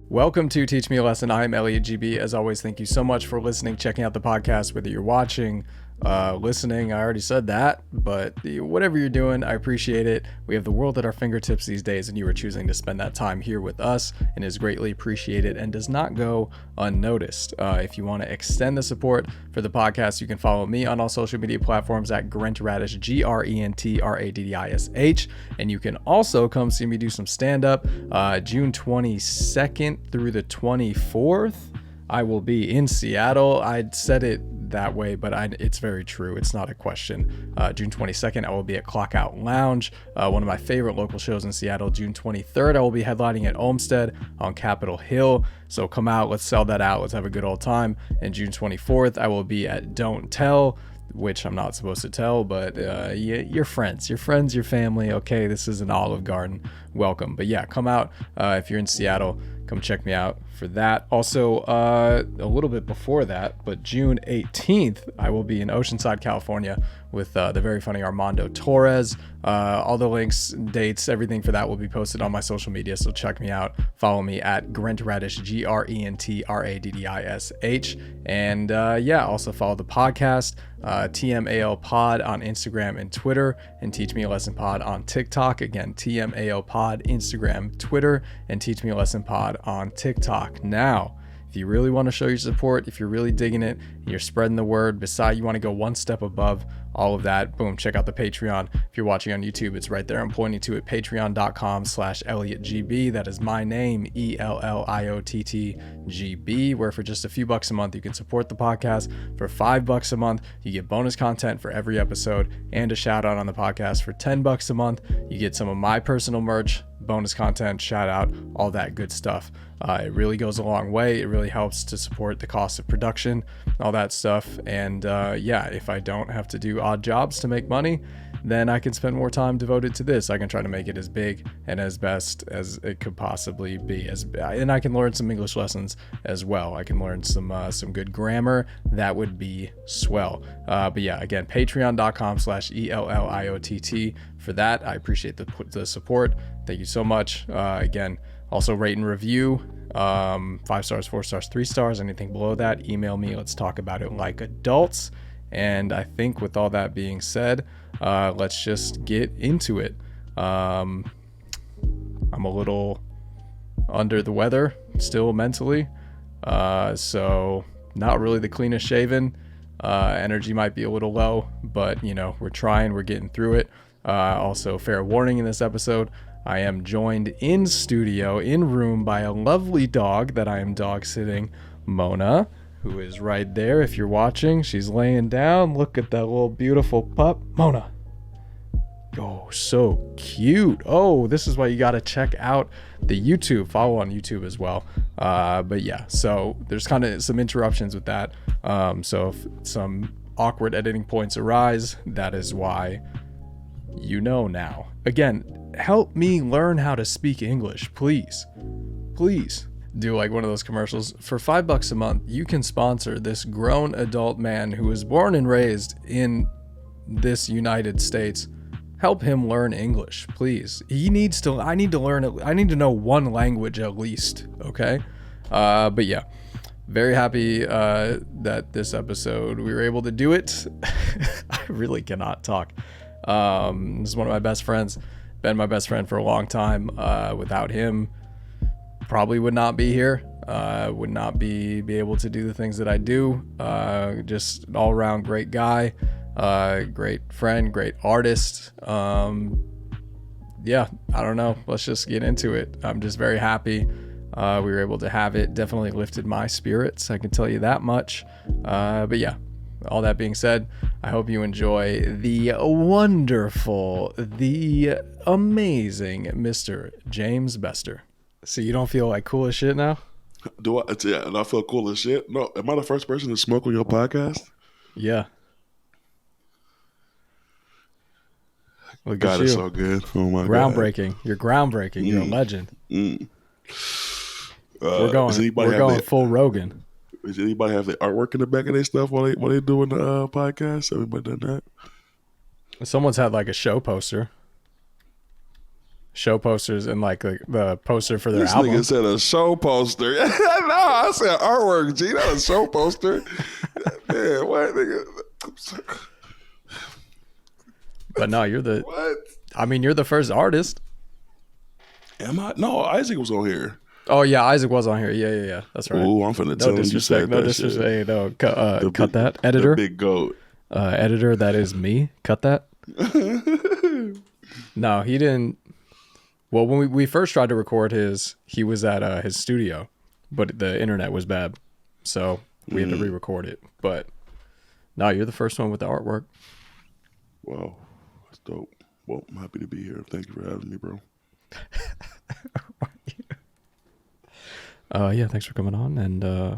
Welcome to Teach Me a Lesson. I'm Elliott G-B. As always, thank you so much for listening, checking out the podcast, whether you're watching, listening. I already said that, but whatever you're doing, I appreciate it. We have the world at our fingertips these days, and you are choosing to spend that time here with us, and is greatly appreciated and does not go unnoticed. If you want to extend the support for the podcast, you can follow me on all social media platforms at Grentradish, Grentradish, and you can also come see me do some stand-up June 22nd through the 24th. I will be in Seattle. I'd said it that way, but it's very true. It's not a question. June 22nd, I will be at Clock Out Lounge, one of my favorite local shows in Seattle. June 23rd, I will be headlining at Olmsted on Capitol Hill. So come out, let's sell that out. Let's have a good old time. And June 24th, I will be at Don't Tell, which I'm not supposed to tell, but your friends, your family. Okay, this is an Olive Garden. Welcome. But yeah, come out if you're in Seattle. Come check me out for that. Also, a little bit before that, but June 18th, I will be in Oceanside, California with the very funny Armando Torres. All the links, dates, everything for that will be posted on my social media, so check me out. Follow me at Grentradish, Grentradish. And also follow the podcast, TMAL Pod on Instagram and Twitter, and Teach Me a Lesson Pod on TikTok. Again, TMAL Pod, Instagram, Twitter, and Teach Me a Lesson Pod on TikTok. Now, if you really want to show your support, if you're really digging it, and you're spreading the word, beside you want to go one step above all of that, boom, check out the Patreon. If you're watching on YouTube, it's right there. I'm pointing to it, patreon.com/ElliottGB. That is my name, ELLIOTTGB, where for just a few bucks a month, you can support the podcast. For $5 a month, you get bonus content for every episode and a shout out on the podcast. For $10 a month, you get some of my personal merch, bonus content, shout out, all that good stuff. It really goes a long way. It really helps to support the cost of production, all that stuff. And if I don't have to do odd jobs to make money, then I can spend more time devoted to this. I can try to make it as big and as best as it could possibly be. And I can learn some English lessons as well. I can learn some good grammar. That would be swell. But yeah, again, patreon.com/ELLIOTT for that. I appreciate the support. Thank you so much. Again, also rate and review. 5 stars, 4 stars, 3 stars, anything below that, email me. Let's talk about it like adults. And I think with all that being said, let's just get into it. I'm a little under the weather still mentally, so not really the cleanest shaven. Energy might be a little low, but we're trying, we're getting through it. Also, fair warning in this episode, I am joined in studio, in room, by a lovely dog that I am dog sitting, Mona, who is right there. If you're watching, she's laying down. Look at that little beautiful pup. Mona. Oh, so cute. Oh, this is why you got to check out the YouTube. Follow on YouTube as well. But yeah, so there's kind of some interruptions with that. So if some awkward editing points arise, that is why now. Again, help me learn how to speak English, please. Please. Do like one of those commercials. For $5 a month, you can sponsor this grown adult man who was born and raised in this United States. Help him learn English, please. I need to know one language at least, okay? But yeah, very happy that this episode we were able to do it. I really cannot talk. This is one of my best friends. Been my best friend for a long time. Without him, probably would not be here. Would not be able to do the things that I do. Just an all-around great guy, great friend, great artist. I don't know. Let's just get into it. I'm just very happy we were able to have it. Definitely lifted my spirits, I can tell you that much. But yeah, all that being said, I hope you enjoy the wonderful, the amazing Mr. James Bester. So you don't feel like cool as shit now? Do I? Yeah, and I feel cool as shit. No, am I the first person to smoke on your podcast? Yeah. Look God, at you. it's so good. Oh my groundbreaking. God. You're groundbreaking. You're a legend. We're going full Rogan. Does anybody have the artwork in the back of their stuff while they doing the podcast? Everybody done that? Someone's had like a show poster. show posters and like the poster for their This album. nigga said a show poster. No, I said artwork, G. Not a show poster. Man, what, nigga? But no, you're the. What? I mean, you're the first artist. Am I? No, Isaac was on here. Oh yeah, Isaac was on here. Yeah. That's right. Ooh, I'm finna tell him you said No that disrespect. shit. Hey, no, cut that. Editor. The big goat. Editor, that is me. Cut that. No, he didn't. Well, when we first tried to record he was at his studio, but the internet was bad, so we had to re-record it. But no, you're the first one with the artwork. Wow, that's dope. Well, I'm happy to be here. Thank you for having me, bro. Yeah, thanks for coming on, and yeah,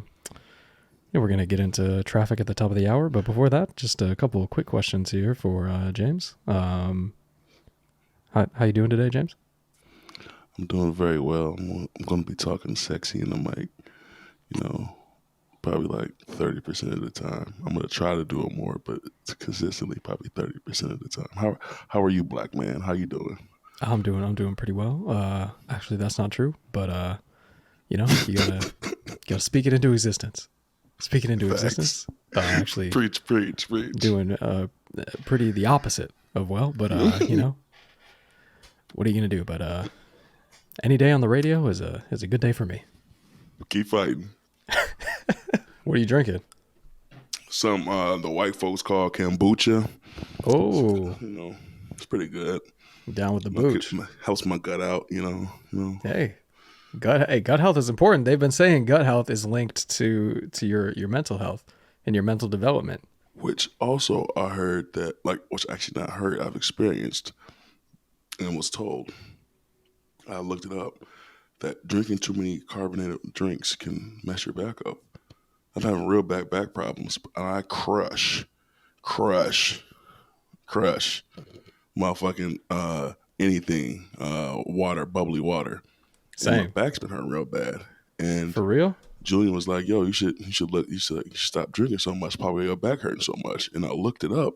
we're gonna get into traffic at the top of the hour. But before that, just a couple of quick questions here for James. How you doing today, James? I'm doing very well. I'm going to be talking sexy in the mic, you know, probably like 30% of the time. I'm going to try to do it more, but it's consistently probably 30% of the time. How are you, black man? How you doing? I'm doing pretty well. Actually, that's not true, but you know, you gotta speak it into existence. Speak it into existence. Actually, preach. Doing pretty the opposite of well, but you know, what are you gonna do? But any day on the radio is a good day for me. Keep fighting. What are you drinking? Some the white folks call kombucha. Oh, You know, it's pretty good. down with the booch. Helps my gut out. You know. Hey, gut health is important. They've been saying gut health is linked to your mental health and your mental development. Which also I heard that, like, which actually not heard, I've experienced and was told. I looked it up, that drinking too many carbonated drinks can mess your back up. I'm having real back problems, and I crush motherfucking anything, water, bubbly water. Same. And my back's been hurting real bad. And For real? Julian was like, "Yo, you should stop drinking so much. Probably your back hurting so much." And I looked it up,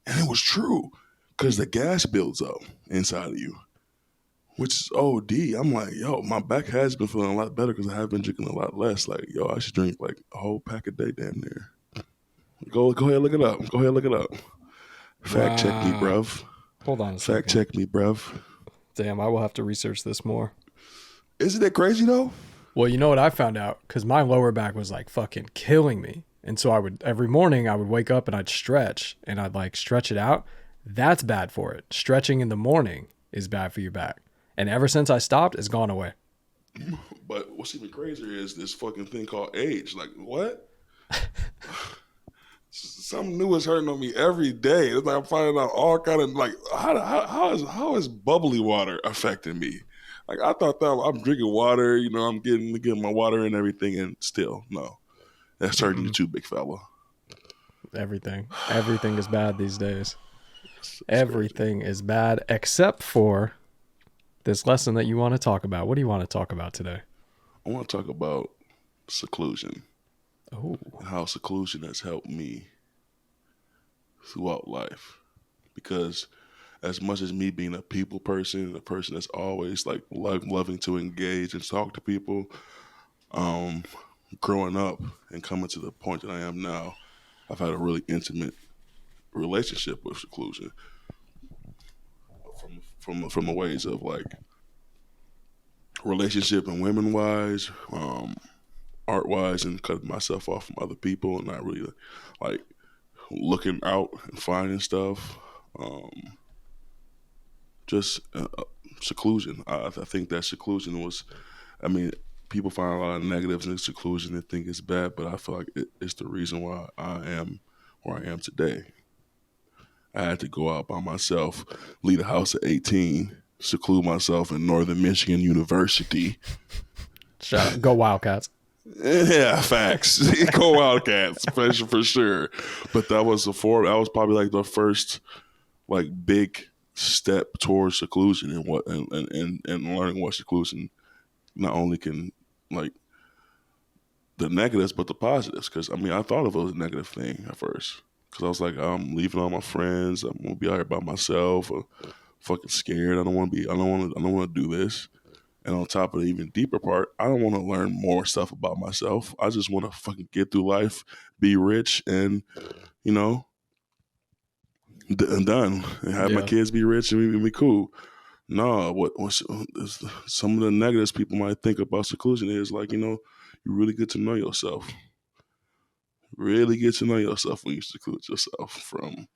and it was true, because the gas builds up inside of you, which is OD. I'm like, yo, my back has been feeling a lot better because I have been drinking a lot less. Like, yo, I should drink like a whole pack a day, damn near. Go ahead, look it up. Fact check me, bruv. Hold on a second. Fact check me, bruv. Damn, I will have to research this more. Isn't it crazy though? Well, you know what I found out? Because my lower back was like fucking killing me. And so every morning I would wake up and I'd stretch and I'd like stretch it out. That's bad for it. Stretching in the morning is bad for your back. And ever since I stopped, it's gone away. But what's even crazier is this fucking thing called age. Like, what? Something new is hurting on me every day. It's like I'm finding out all kind of like, how is bubbly water affecting me? Like, I thought that I'm drinking water, you know, I'm getting my water and everything, and still, no. That's turning you too, big fella. Everything is bad these days. That's Everything is bad except for this lesson that you want to talk about. What do you want to talk about today? I want to talk about seclusion. Oh, And how seclusion has helped me throughout life. Because as much as me being a people person, a person that's always like loving to engage and talk to people, growing up and coming to the point that I am now, I've had a really intimate relationship with seclusion. From the ways of like relationship and women wise, art wise, and cutting myself off from other people and not really like looking out and finding stuff. Just seclusion. I think that seclusion was, I mean, people find a lot of negatives in seclusion and think it's bad, but I feel like it's the reason why I am where I am today. I had to go out by myself, leave the house at 18, seclude myself in Northern Michigan University. shout out. Go Wildcats. Yeah, facts. Go Wildcats, for sure. But that was probably like the first like big step towards seclusion and what and learning what seclusion not only can like the negatives but the positives. Because I mean, I thought of it as a negative thing at first. Because I was like, I'm leaving all my friends. I'm gonna be out here by myself fucking scared. I don't want to do this. And on top of the even deeper part, I don't want to learn more stuff about myself. I just want to fucking get through life, be rich, and you know, done. And have my Yeah. kids be rich and be cool. No, what's some of the negatives people might think about seclusion is like, you really get to know yourself. Really get to know yourself when you seclude yourself from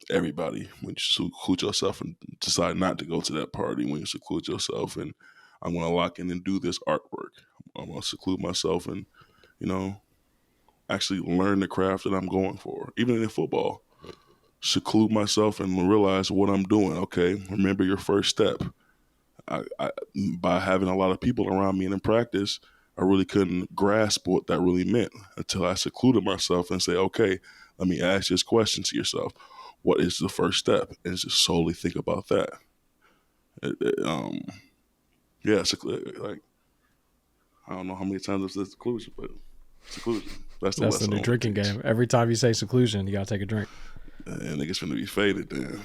everybody. When you seclude yourself and decide not to go to that party, when you seclude yourself and I'm going to lock in and do this artwork. I'm going to seclude myself and, actually learn the craft that I'm going for. Even in football, seclude myself and realize what I'm doing. Okay, remember your first step. By having a lot of people around me and in practice, I really couldn't grasp what that really meant until I secluded myself and say, okay, let me ask this question to yourself. What is the first step? And just solely think about that. Yeah, like, I don't know how many times it's seclusion, but seclusion. That's the That's the lesson I new want to drinking teach. game. Every time you say seclusion, you gotta take a drink. And niggas finna be faded then.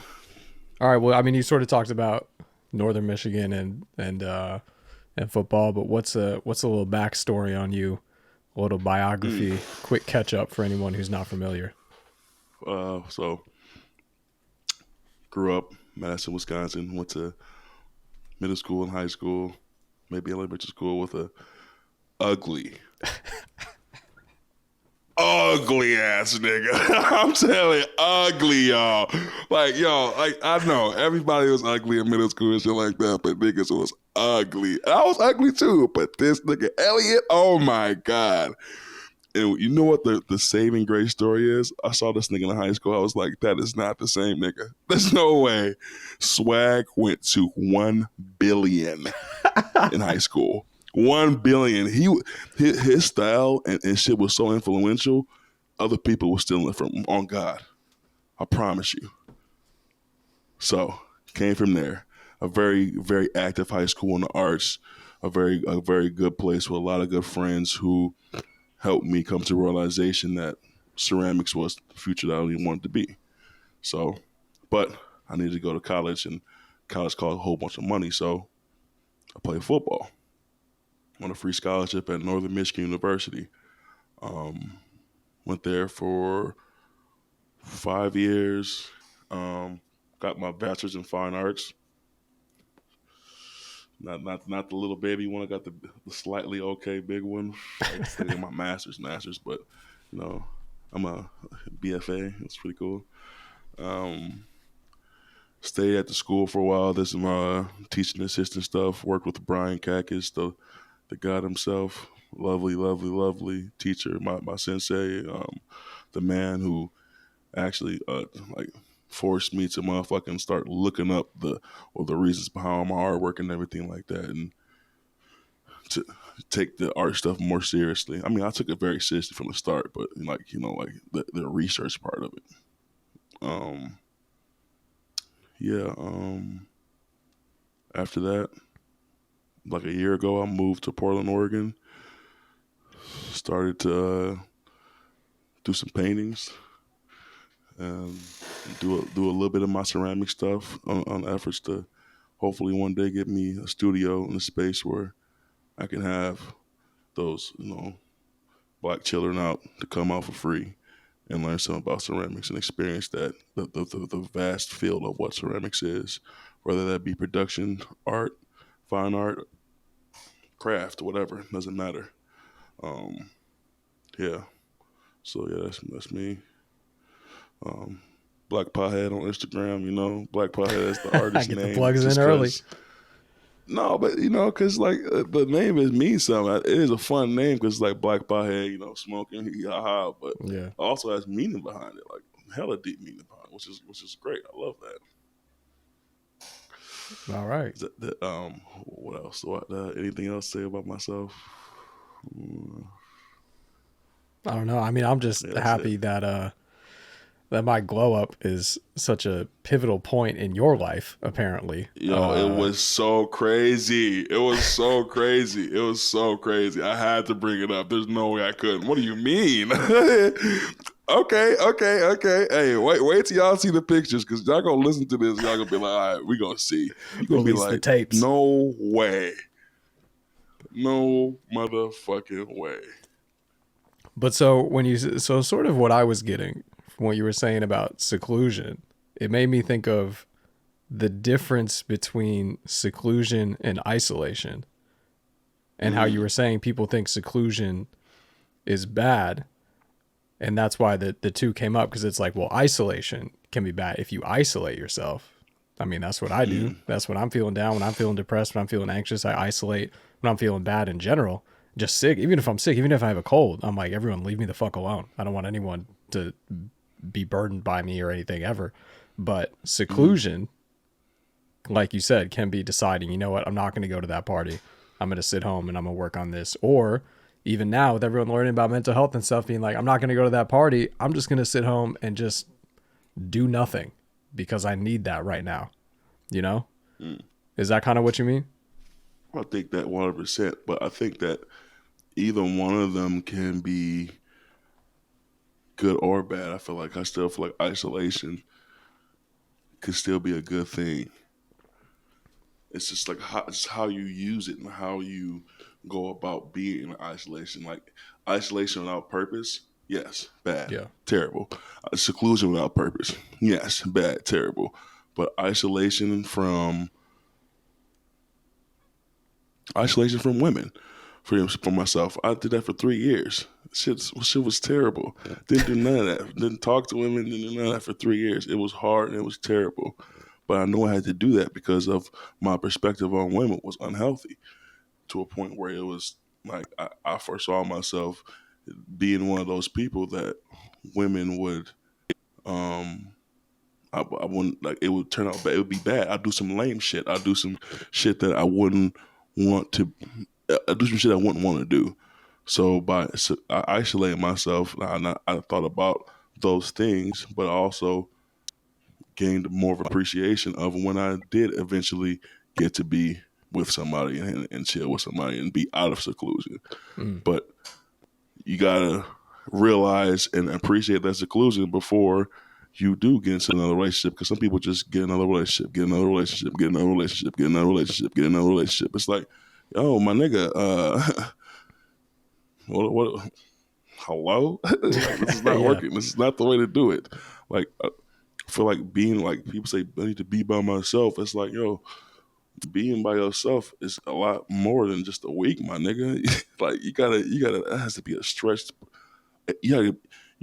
All right. Well, I mean, you sort of talked about Northern Michigan and football, but what's a little backstory on you? A little biography, quick catch up for anyone who's not familiar. So grew up Madison, Wisconsin. Went to middle school and high school, maybe elementary school with a ugly ass nigga. I'm telling you, ugly, y'all. Like, I know everybody was ugly in middle school and shit like that, but niggas was ugly. I was ugly too, but this nigga, Elliott, oh my God. And you know what the saving grace story is? I saw this nigga in high school. I was like, that is not the same nigga. There's no way. Swag went to 1 billion in high school. 1 billion. His style and shit was so influential. Other people were stealing it from him. On God, I promise you. So came from there. A very, very active high school in the arts. A very good place with a lot of good friends who helped me come to realization that ceramics was the future that I really wanted to be. So, but I needed to go to college, and college cost a whole bunch of money. So I played football on a free scholarship at Northern Michigan University. Went there for 5 years. Got my bachelor's in fine arts. Not the little baby one. I got the slightly okay big one. I stayed in my master's, but I'm a BFA. It's pretty cool. Stayed at the school for a while. Did some teaching assistant stuff. Worked with Brian Kakis, the god himself. Lovely teacher. My sensei. The man who actually like forced me to motherfucking start looking up the reasons behind my artwork and everything like that, and to take the art stuff more seriously. I mean, I took it very seriously from the start, but like the research part of it. Yeah. After that, like a year ago, I moved to Portland, Oregon. Started to do some paintings and do a little bit of my ceramic stuff on efforts to hopefully one day get me a studio in a space where I can have those, black children out to come out for free and learn something about ceramics and experience that the vast field of what ceramics is, whether that be production, art, fine art, craft, whatever, doesn't matter. Yeah. So yeah, that's me. Black Pothead on Instagram, Black Pothead is the artist Get the name. plugs in early. No, but because like the name means something. It is a fun name because like Black Pothead, smoking, ha. But Yeah. also has meaning behind it, like hella deep meaning behind it, which is great. I love that. All right. What else? Anything else to say about myself? I don't know. I mean, I'm just happy that my glow up is such a pivotal point in your life, apparently. Yo, it was so crazy. It was so crazy. I had to bring it up. There's no way I couldn't. What do you mean? Okay. Hey, wait till y'all see the pictures, because y'all gonna listen to this. Y'all gonna be like, all right, we gonna see. You gonna be Release the like, tapes. no way, no motherfucking way. But so when you so sort of what I was getting from what you were saying about seclusion, it made me think of the difference between seclusion and isolation, and how you were saying people think seclusion is bad, and that's why the two came up, because it's like, well, isolation can be bad if you isolate yourself. I mean, that's what I do. That's when I'm feeling down, when I'm feeling depressed, when I'm feeling anxious, I isolate. When I'm feeling bad in general, just sick, even if I'm sick, even if I have a cold, I'm like, everyone leave me the fuck alone. I don't want anyone to be burdened by me or anything ever. But seclusion, like you said, can be deciding, you know what, I'm not going to go to that party. I'm going to sit home and I'm going to work on this. Or even now, with everyone learning about mental health and stuff, being like, I'm not going to go to that party. I'm just going to sit home and just do nothing because I need that right now. You know? Is that kind of what you mean? I think that 100%, but I think that either one of them can be good or bad. I still feel like isolation could still be a good thing. It's just like how you use it and how you go about being in isolation. Like isolation without purpose, yes, bad, Yeah. terrible. Seclusion without purpose, yes, bad, terrible. But isolation from women, for myself, I did that for 3 years. Shit was terrible. Didn't do none of that. Didn't talk to women. Didn't do none of that for 3 years. It was hard and it was terrible. But I knew I had to do that because of my perspective on women was unhealthy, to a point where it was like I foresaw myself being one of those people that women would I wouldn't like, it would turn out bad. It would be bad. I'd do some lame shit. I'd do some shit that I wouldn't want to. I do some shit I wouldn't want to do. So I isolating myself, I thought about those things, but I also gained more of appreciation of when I did eventually get to be with somebody and chill with somebody and be out of seclusion. But you gotta realize and appreciate that seclusion before you do get into another relationship. Because some people just get another relationship, get another relationship, get another relationship, get another relationship, get another relationship. It's like, oh my nigga, what? Hello, like, this is not Yeah. working. This is not the way to do it. Like, I feel like being like people say, I need to be by myself. It's like, yo, being by yourself is a lot more than just a week, my nigga. Like you gotta. That has to be a stretch. You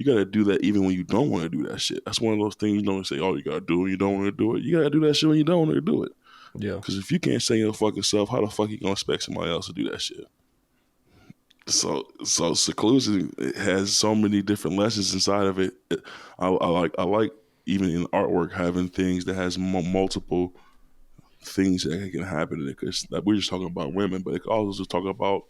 gotta do that even when you don't want to do that shit. That's one of those things you don't say, oh, you gotta do when you don't want to do it. You gotta do that shit when you don't want to do it. Yeah. Because if you can't say your fucking self, how the fuck you gonna expect somebody else to do that shit? So seclusion, it has so many different lessons inside of it. I like even in artwork having things that has multiple things that can happen in it. Because like, we're just talking about women, but it can also talk about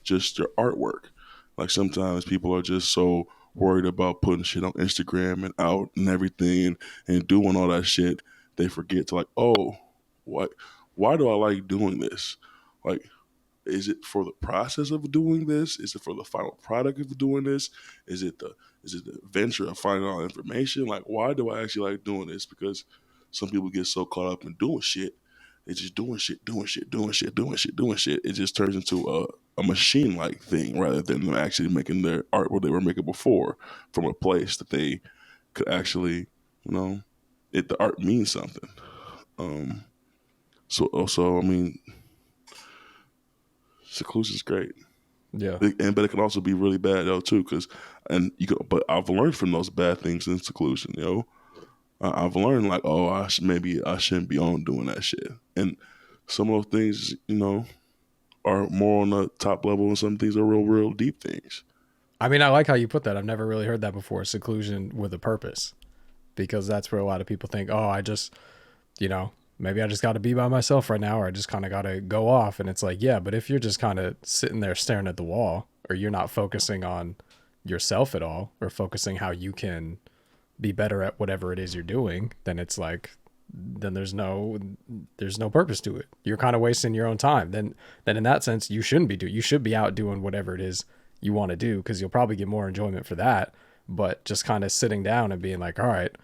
just your artwork. Like sometimes people are just so worried about putting shit on Instagram and out and everything and doing all that shit, they forget to like, oh, what? Why do I like doing this? Like, is it for the process of doing this? Is it for the final product of doing this? Is it the adventure of finding out information? Like, why do I actually like doing this? Because some people get so caught up in doing shit, they're just doing shit, doing shit, doing shit, doing shit, doing shit. It just turns into a machine like thing rather than them actually making their art what they were making before from a place that they could actually, you know, the art means something. Um, so also, I mean, seclusion's great. Yeah. But it can also be really bad though too, but I've learned from those bad things in seclusion. I've learned like, oh, maybe I shouldn't be on doing that shit, and some of those things, are more on the top level, and some things are real deep things. I mean, I like how you put that. I've never really heard that before. Seclusion with a purpose, because that's where a lot of people think, oh, I just, maybe I just got to be by myself right now, or I just kind of got to go off. And it's like, yeah, but if you're just kind of sitting there staring at the wall, or you're not focusing on yourself at all, or focusing how you can be better at whatever it is you're doing, then it's like, then there's no purpose to it. You're kind of wasting your own time. Then in that sense, you should be out doing whatever it is you want to do, because you'll probably get more enjoyment for that but just kind of sitting down and being like, all right,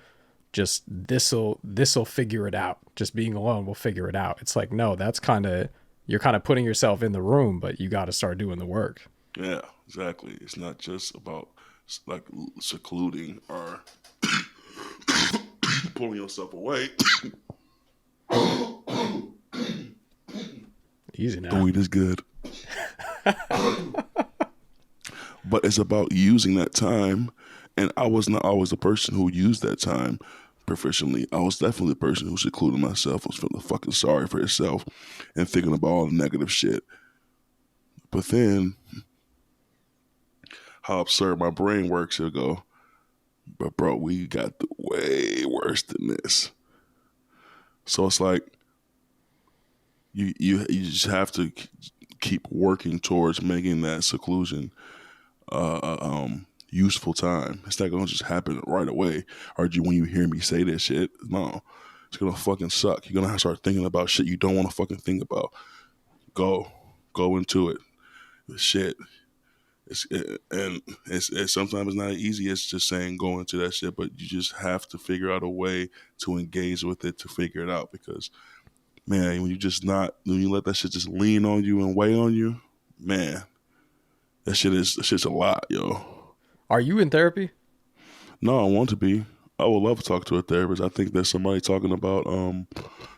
just this'll figure it out. Just being alone will figure it out. It's like, no, that's kind of, you're kind of putting yourself in the room, but you got to start doing the work. Yeah, exactly. It's not just about like secluding or pulling yourself away. Easy The now. weed is good. But it's about using that time. And I was not always the person who used that time proficiently. I was definitely the person who secluded myself, was feeling fucking sorry for itself and thinking about all the negative shit. But then, how absurd my brain works, it'll go, but bro, we got the way worse than this. So it's like, you just have to keep working towards making that seclusion useful time. It's not gonna just happen right away. Or when you hear me say this shit, no, it's gonna fucking suck. You're gonna have to start thinking about shit you don't want to fucking think about. Go into it. Shit. It's sometimes it's not easy. It's just saying go into that shit, but you just have to figure out a way to engage with it to figure it out. Because man, when you let that shit just lean on you and weigh on you, man, that shit's a lot, yo. Are you in therapy? No, I want to be. I would love to talk to a therapist. I think there's somebody talking about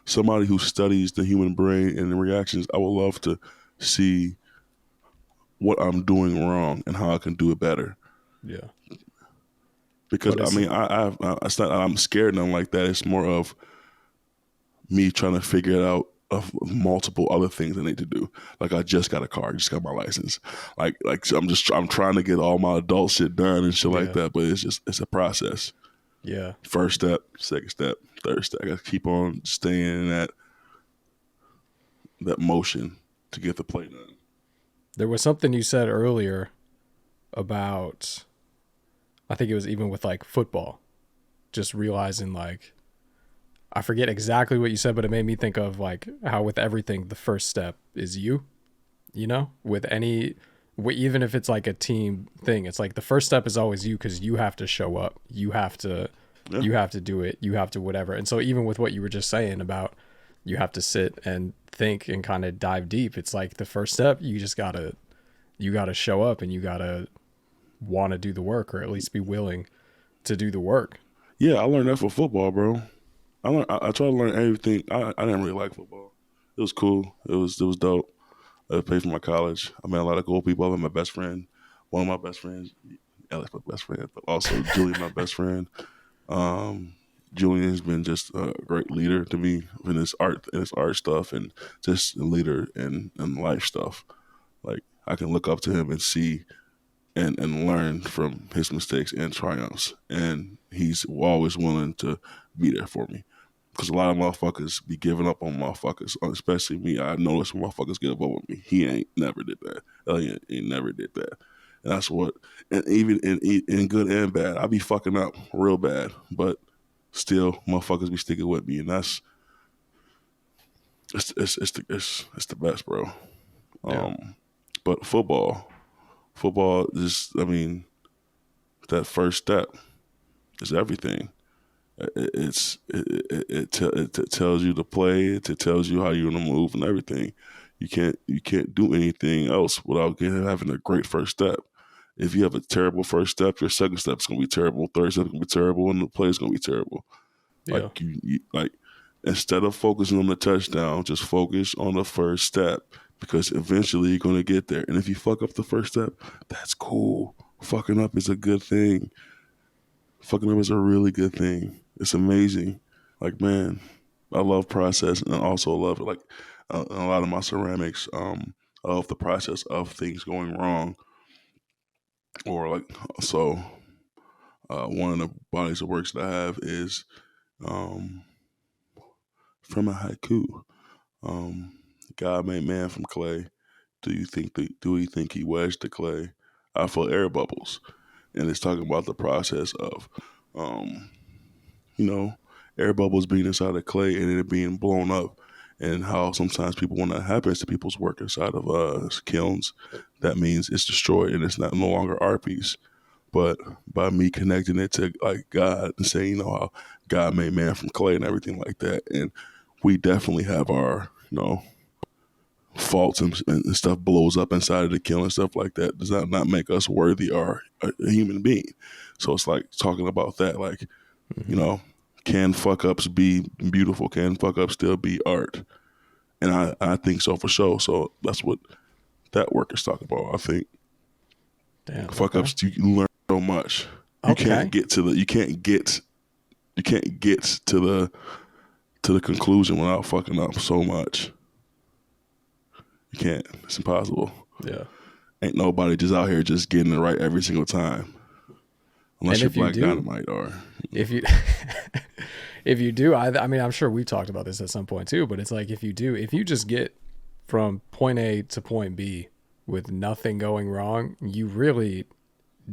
somebody who studies the human brain and the reactions. I would love to see what I'm doing wrong and how I can do it better. Yeah. Because But I it's, mean, it's not I'm scared nothing like that. It's more of me trying to figure it out of multiple other things I need to do. Like I just got a car, just got my license. So I'm trying to get all my adult shit done and shit like yeah. that. But it's a process. Yeah. First step, second step, third step. I got to keep on staying in that motion to get the play done. There was something you said earlier about, I think it was even with like football, just realizing like, I forget exactly what you said, but it made me think of like how with everything, the first step is you, with even if it's like a team thing, it's like the first step is always you because you have to show up. Yeah. You have to do it. You have to whatever. And so even with what you were just saying about you have to sit and think and kind of dive deep, it's like the first step, you gotta show up and you gotta want to do the work or at least be willing to do the work. Yeah, I learned that for football, bro. I try to learn everything. I didn't really like football. It was cool. It was dope. I paid for my college. I met a lot of cool people. I met my best friend, one of my best friends, Alex, my best friend, but also Julie, my best friend. Um, Julian has been just a great leader to me in his art stuff, and just a leader in life stuff. Like I can look up to him and see and learn from his mistakes and triumphs, and he's always willing to be there for me. Because a lot of motherfuckers be giving up on motherfuckers, especially me. I noticed when motherfuckers give up on me. He ain't never did that. Elliott ain't never did that. And that's what, and even in good and bad, I be fucking up real bad, but still, motherfuckers be sticking with me, and that's it's the best, bro. Yeah. But football is, I mean, that first step is everything. It tells you to play. It tells you how you're gonna move and everything. You can't do anything else without having a great first step. If you have a terrible first step, your second step's gonna be terrible, third step's gonna be terrible, and the play's gonna be terrible. Yeah. Like instead of focusing on the touchdown, just focus on the first step because eventually you're gonna get there. And if you fuck up the first step, that's cool. Fucking up is a good thing. Fucking up is a really good thing. It's amazing. Like man, I love process and I also love it. Like in a lot of my ceramics, I love the process of things going wrong or like so. One of the bodies of works that I have is um, from a haiku. God made man from clay. Do you think he wedged the clay? I feel air bubbles, and it's talking about the process of, um, you know, air bubbles being inside of clay and it being blown up, and how sometimes people when that happens to people's work inside of kilns, that means it's destroyed and it's not no longer art piece. but by me connecting it to like God and saying, you know, how God made man from clay and everything like that. And we definitely have our, you know, faults and stuff blows up inside of the kill and stuff like that. Does that not make us worthy or a human being? So it's like talking about that, like, you know, can fuck ups be beautiful? Can fuck ups still be art? And I think so for sure. So that's what that work is talking about. I think Damn. fuck Okay. ups, you learn so much. You Okay. can't get to the to the conclusion without fucking up so much. You can't. It's impossible. Yeah. Ain't nobody just out here just getting it right every single time. Unless And you're if you Black do, Dynamite or if you if you do, I mean, I'm sure we've talked about this at some point too, but it's like if you just get from point A to point B with nothing going wrong, you really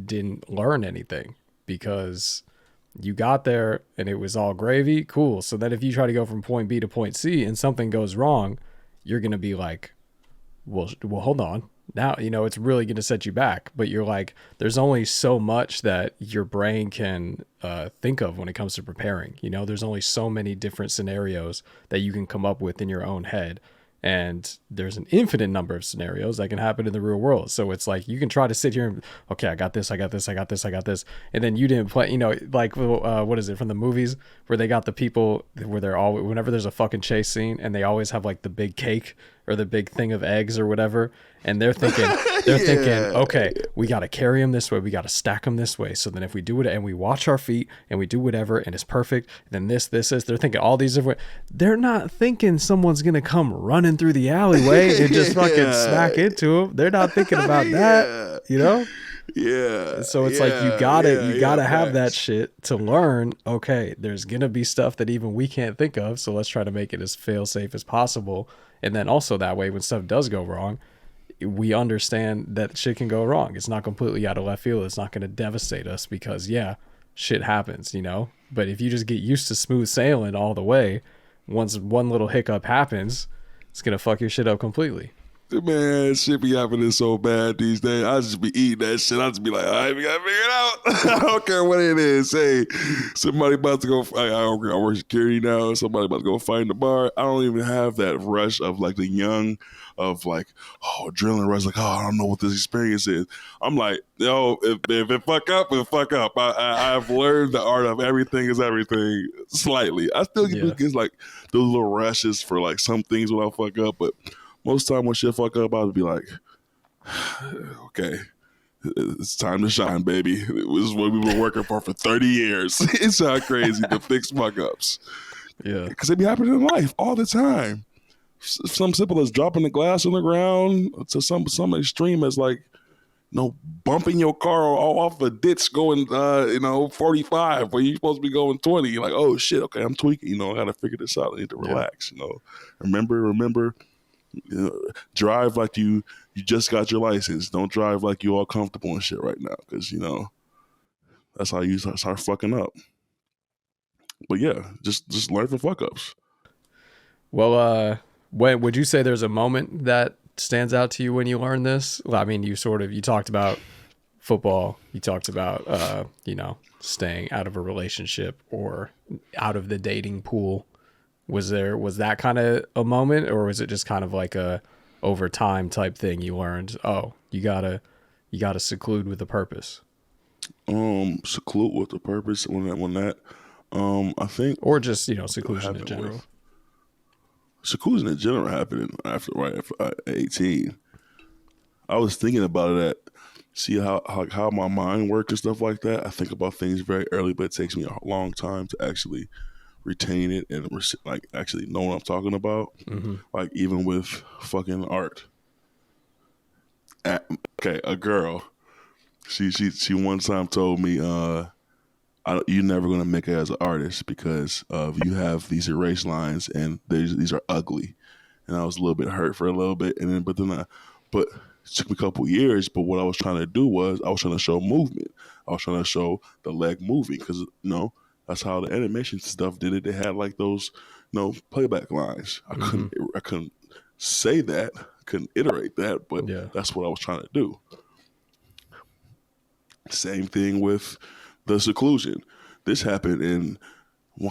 didn't learn anything because you got there and it was all gravy. Cool. So then if you try to go from point B to point C and something goes wrong, you're going to be like, well, hold on. Now, you know, it's really going to set you back. But you're like, there's only so much that your brain can think of when it comes to preparing. You know, there's only so many different scenarios that you can come up with in your own head. And there's an infinite number of scenarios that can happen in the real world. So it's like you can try to sit here and, okay, I got this. And then you didn't play, you know, like, what is it from the movies where they got the people where they're all, whenever there's a fucking chase scene and they always have like the big cake or the big thing of eggs or whatever. And they're thinking, okay, we got to carry them this way. We got to stack them this way. So then if we do it and we watch our feet and we do whatever and it's perfect, then this is, they're thinking all these different, they're not thinking someone's going to come running through the alleyway and just fucking smack into them. They're not thinking about that, you know? Yeah. So it's like you gotta have that shit to learn. Okay, there's gonna be stuff that even we can't think of, so let's try to make it as fail safe as possible. And then also that way, when stuff does go wrong, we understand that shit can go wrong. It's not completely out of left field. It's not gonna devastate us because shit happens, you know. But if you just get used to smooth sailing all the way, once one little hiccup happens, it's gonna fuck your shit up completely. Man, shit be happening so bad these days. I just be eating that shit. I just be like, all right, we gotta figure it out. I don't care what it is. Hey, somebody about to go, I work security now. Somebody about to go find the bar. I don't even have that rush of like the young, of like, adrenaline rush. Like, I don't know what this experience is. I'm like, yo, if it fuck up, it fuck up. I've learned the art of everything is everything slightly. I still get like the little rushes for like some things when I fuck up, but most time when shit fuck up, I would be like, okay, it's time to shine, baby. It was what we've been working for 30 years. It's not crazy to fix fuck ups. Yeah. Because they be happening in life all the time. Some simple as dropping the glass on the ground to some extreme as like, bumping your car off a ditch going, 45 where you're supposed to be going 20. You're like, oh shit, okay, I'm tweaking. I got to figure this out. I need to relax. Remember. Drive like you just got your license. Don't drive like you all comfortable and shit right now, because that's how you start fucking up. But yeah, just learn from fuck ups. Well, when would you say there's a moment that stands out to you when you learned this? Well, I mean, you talked about football. You talked about staying out of a relationship or out of the dating pool. Was that kind of a moment, or was it just kind of like a over time type thing you learned? Oh, you gotta seclude with a purpose. Seclude with a purpose I think, or just seclusion in general. Seclusion in general happened after 18. I was thinking about it see how my mind works and stuff like that. I think about things very early, but it takes me a long time to actually retain it and like actually know what I'm talking about. Mm-hmm. Like even with fucking art. Okay, a girl. She one time told me, "You're never gonna make it as an artist because you have these erase lines and these are ugly." And I was a little bit hurt for a little bit, and then but it took me a couple years. But what I was trying to do was I was trying to show movement. I was trying to show the leg moving because that's how the animation stuff did it. They had like those, playback lines. I couldn't say that. I couldn't iterate that, but that's what I was trying to do. Same thing with the seclusion. This happened in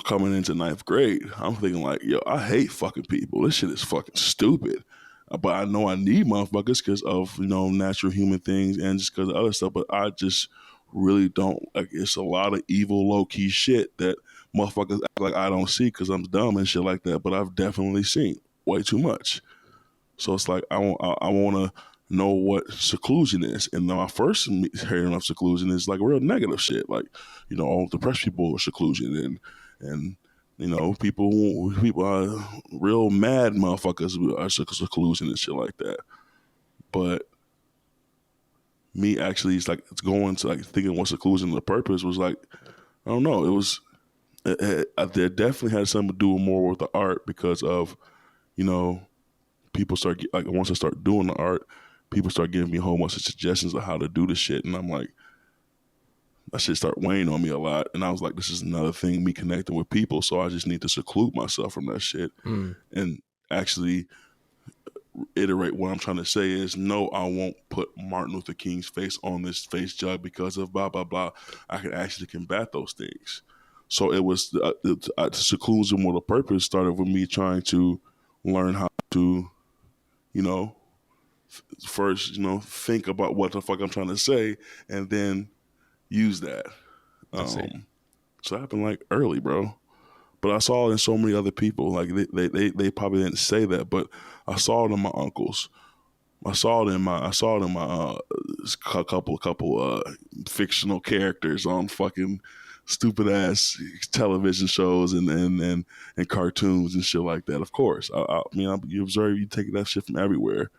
coming into ninth grade. I'm thinking like, yo, I hate fucking people. This shit is fucking stupid. But I know I need motherfuckers because of, natural human things and just because of other stuff. But I just really don't. Like, it's a lot of evil, low key shit that motherfuckers act like I don't see because I'm dumb and shit like that. But I've definitely seen way too much. So it's like I want to know what seclusion is. And my first hearing of seclusion is like real negative shit, like all depressed people are seclusion, and people are real mad motherfuckers are seclusion and shit like that. But me actually, it's going to like thinking what seclusion the purpose was like. I don't know. It was it definitely had something to do more with the art because of people start like once I start doing the art, people start giving me a whole bunch of suggestions of how to do the shit, and I'm like, that shit start weighing on me a lot. And I was like, this is another thing, me connecting with people, so I just need to seclude myself from that shit and actually iterate what I'm trying to say is no, I won't put Martin Luther King's face on this face jug because of blah blah blah. I can actually combat those things. So it was the seclusion with a purpose started with me trying to learn how to first, think about what the fuck I'm trying to say and then use that. So it happened like early, bro. But I saw it in so many other people. Like they probably didn't say that, but I saw it in my uncles. I saw it in my couple fictional characters on fucking stupid ass television shows and cartoons and shit like that. Of course, you observe, you take that shit from everywhere,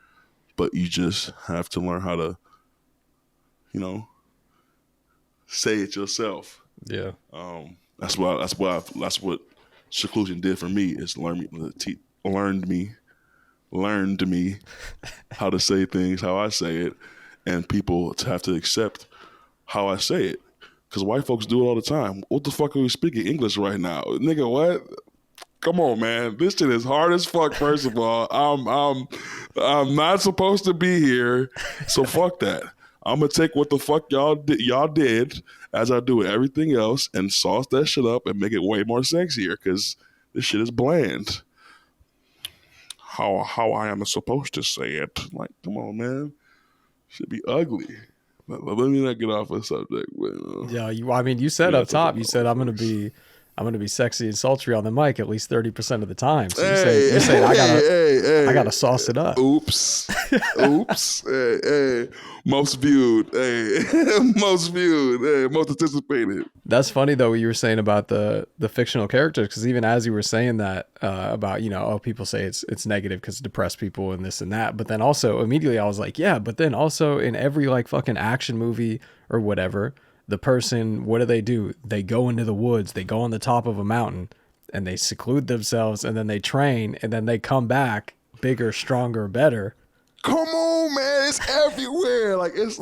but you just have to learn how to, say it yourself. Yeah. That's what seclusion did for me. Is learned me how to say things, how I say it, and people have to accept how I say it. Because white folks do it all the time. What the fuck are we speaking English right now, nigga? What? Come on, man. This shit is hard as fuck. First of all, I'm not supposed to be here, so fuck that. I'm gonna take what the fuck y'all did as I do everything else and sauce that shit up and make it way more sexier because this shit is bland. How I am supposed to say it? Like, come on, man. Should be ugly. Let me not get off the subject. But, Yeah, you said up top, you said I'm gonna be sexy and sultry on the mic at least 30% of the time. So you say I gotta sauce it up. Oops. Hey. Most viewed. Hey, most viewed. Hey, most anticipated. That's funny though what you were saying about the fictional characters, because even as you were saying that about people say it's negative because depressed people and this and that, but then also immediately I was like, yeah, but then also in every like fucking action movie or whatever, the person, what do? They go into the woods, they go on the top of a mountain and they seclude themselves and then they train and then they come back bigger, stronger, better. Come on, man. It's everywhere. It's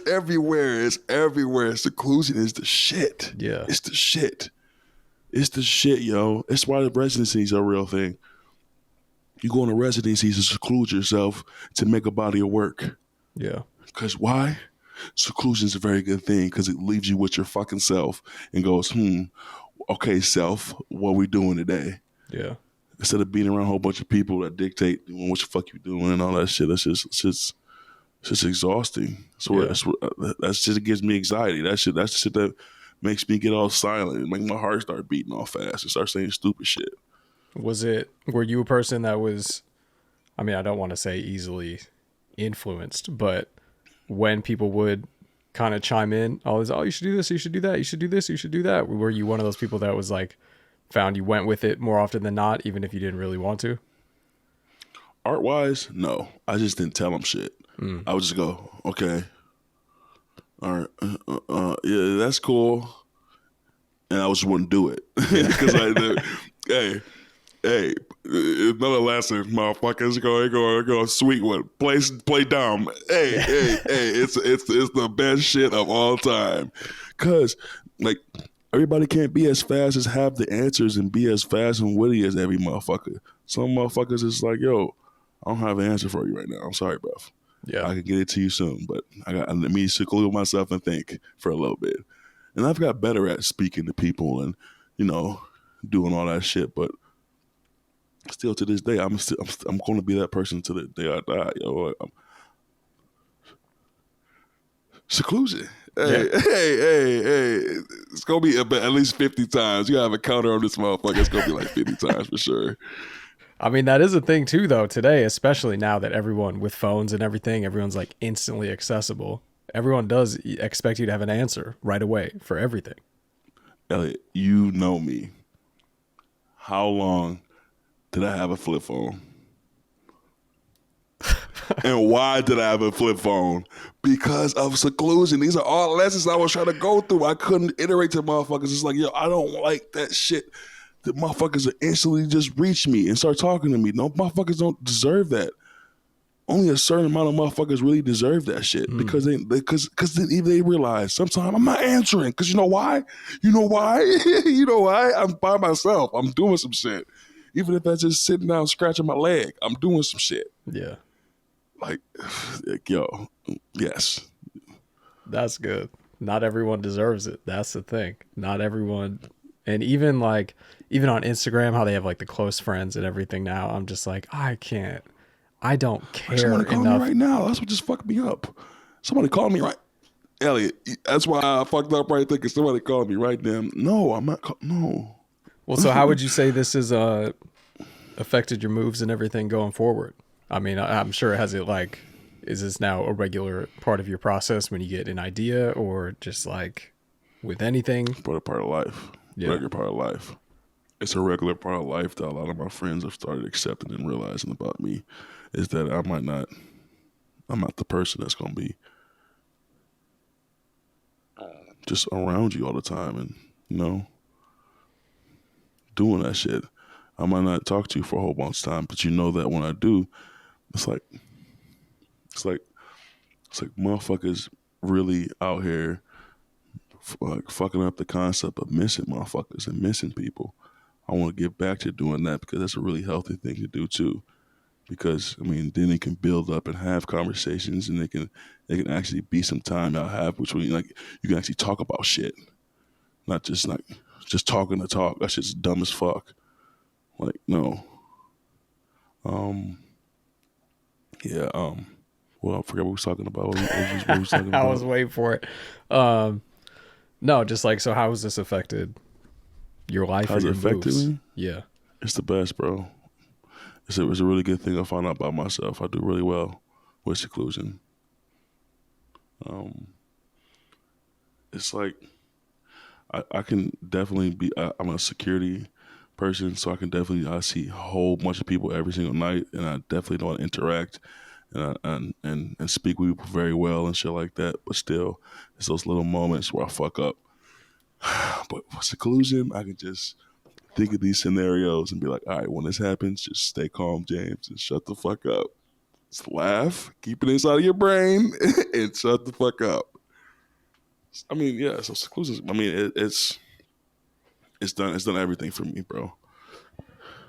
everywhere. It's everywhere. Seclusion is the shit. Yeah. It's the shit. It's the shit, yo. It's why the residencies are a real thing. You go into residencies to seclude yourself to make a body of work. Yeah. Because why? Seclusion is a very good thing because it leaves you with your fucking self and goes, okay, self, what we doing today? Yeah. Instead of being around a whole bunch of people that dictate what the fuck you doing and all that shit, it's just exhausting. So Yeah. that shit gives me anxiety. That's the shit that makes me get all silent and make my heart start beating all fast and start saying stupid shit. Were you a person that was, I don't want to say easily influenced, but when people would kind of chime in, you should do this, you should do that, you should do this, you should do that. Were you one of those people that was like, found you went with it more often than not, even if you didn't really want to? Art wise, no. I just didn't tell them shit. I would just go, okay, all right, yeah, that's cool, and I just wouldn't do it because hey, another lesson, motherfuckers. Go, sweet one. Play dumb. Hey, it's the best shit of all time. Cause like everybody can't be as fast as have the answers and be as fast and witty as every motherfucker. Some motherfuckers is like, yo, I don't have an answer for you right now. I'm sorry, bruv. Yeah. I can get it to you soon, but let me seclude myself and think for a little bit. And I've got better at speaking to people and, doing all that shit. But still, to this day, I'm going to be that person to the day I die. Seclusion. Hey, Yeah. hey. It's going to be at least 50 times. You have a counter on this motherfucker. It's going to be like 50 times for sure. I mean, that is a thing too, though, today, especially now that everyone with phones and everything, everyone's like instantly accessible. Everyone does expect you to have an answer right away for everything. Elliott, you know me. How long did I have a flip phone? And why did I have a flip phone? Because of seclusion. These are all lessons I was trying to go through. I couldn't iterate to motherfuckers. It's like, yo, I don't like that shit. The motherfuckers will instantly just reach me and start talking to me. No, motherfuckers don't deserve that. Only a certain amount of motherfuckers really deserve that shit because they realize sometimes I'm not answering because you know why? You know why? I'm by myself. I'm doing some shit. Even if that's just sitting down scratching my leg, I'm doing some shit. Yeah. Like, yo, yes. That's good. Not everyone deserves it. That's the thing. Not everyone. And even on Instagram, how they have like the close friends and everything now, I'm just like, I don't care Somebody call enough. me right now. That's what just fucked me up. Somebody call me right. Elliott, that's why I fucked up right there because somebody called me right then. No, I'm not. No. Well, so how would you say this has affected your moves and everything going forward? I mean, I'm sure is this now a regular part of your process when you get an idea or just like with anything? But a part of life. Yeah. Regular part of life. It's a regular part of life that a lot of my friends have started accepting and realizing about me is that I'm not the person that's going to be just around you all the time and, doing that shit. I might not talk to you for a whole bunch of time, but you know that when I do, it's like motherfuckers really out here fucking up the concept of missing motherfuckers and missing people. I want to get back to doing that because that's a really healthy thing to do too. Because then it can build up and have conversations, and they can actually be some time y'all have between you can actually talk about shit, not just talking to talk. That shit's dumb as fuck. Like no. Yeah. Well, I forgot what we was talking about. What we was talking about? I was waiting for it. No, just like, so how has this affected your life or How's it your affected moves? me? Yeah. It's the best, bro. It's a really good thing I found out about myself. I do really well with seclusion. It's like I can definitely be. I'm a security person, so I see a whole bunch of people every single night, and I definitely don't interact and speak with people very well and shit like that. But still, it's those little moments where I fuck up. But with seclusion, I can just think of these scenarios and be like, all right, when this happens, just stay calm, James, and shut the fuck up. Just laugh, keep it inside of your brain, and shut the fuck up. Yeah, so seclusion, it's done everything for me, bro.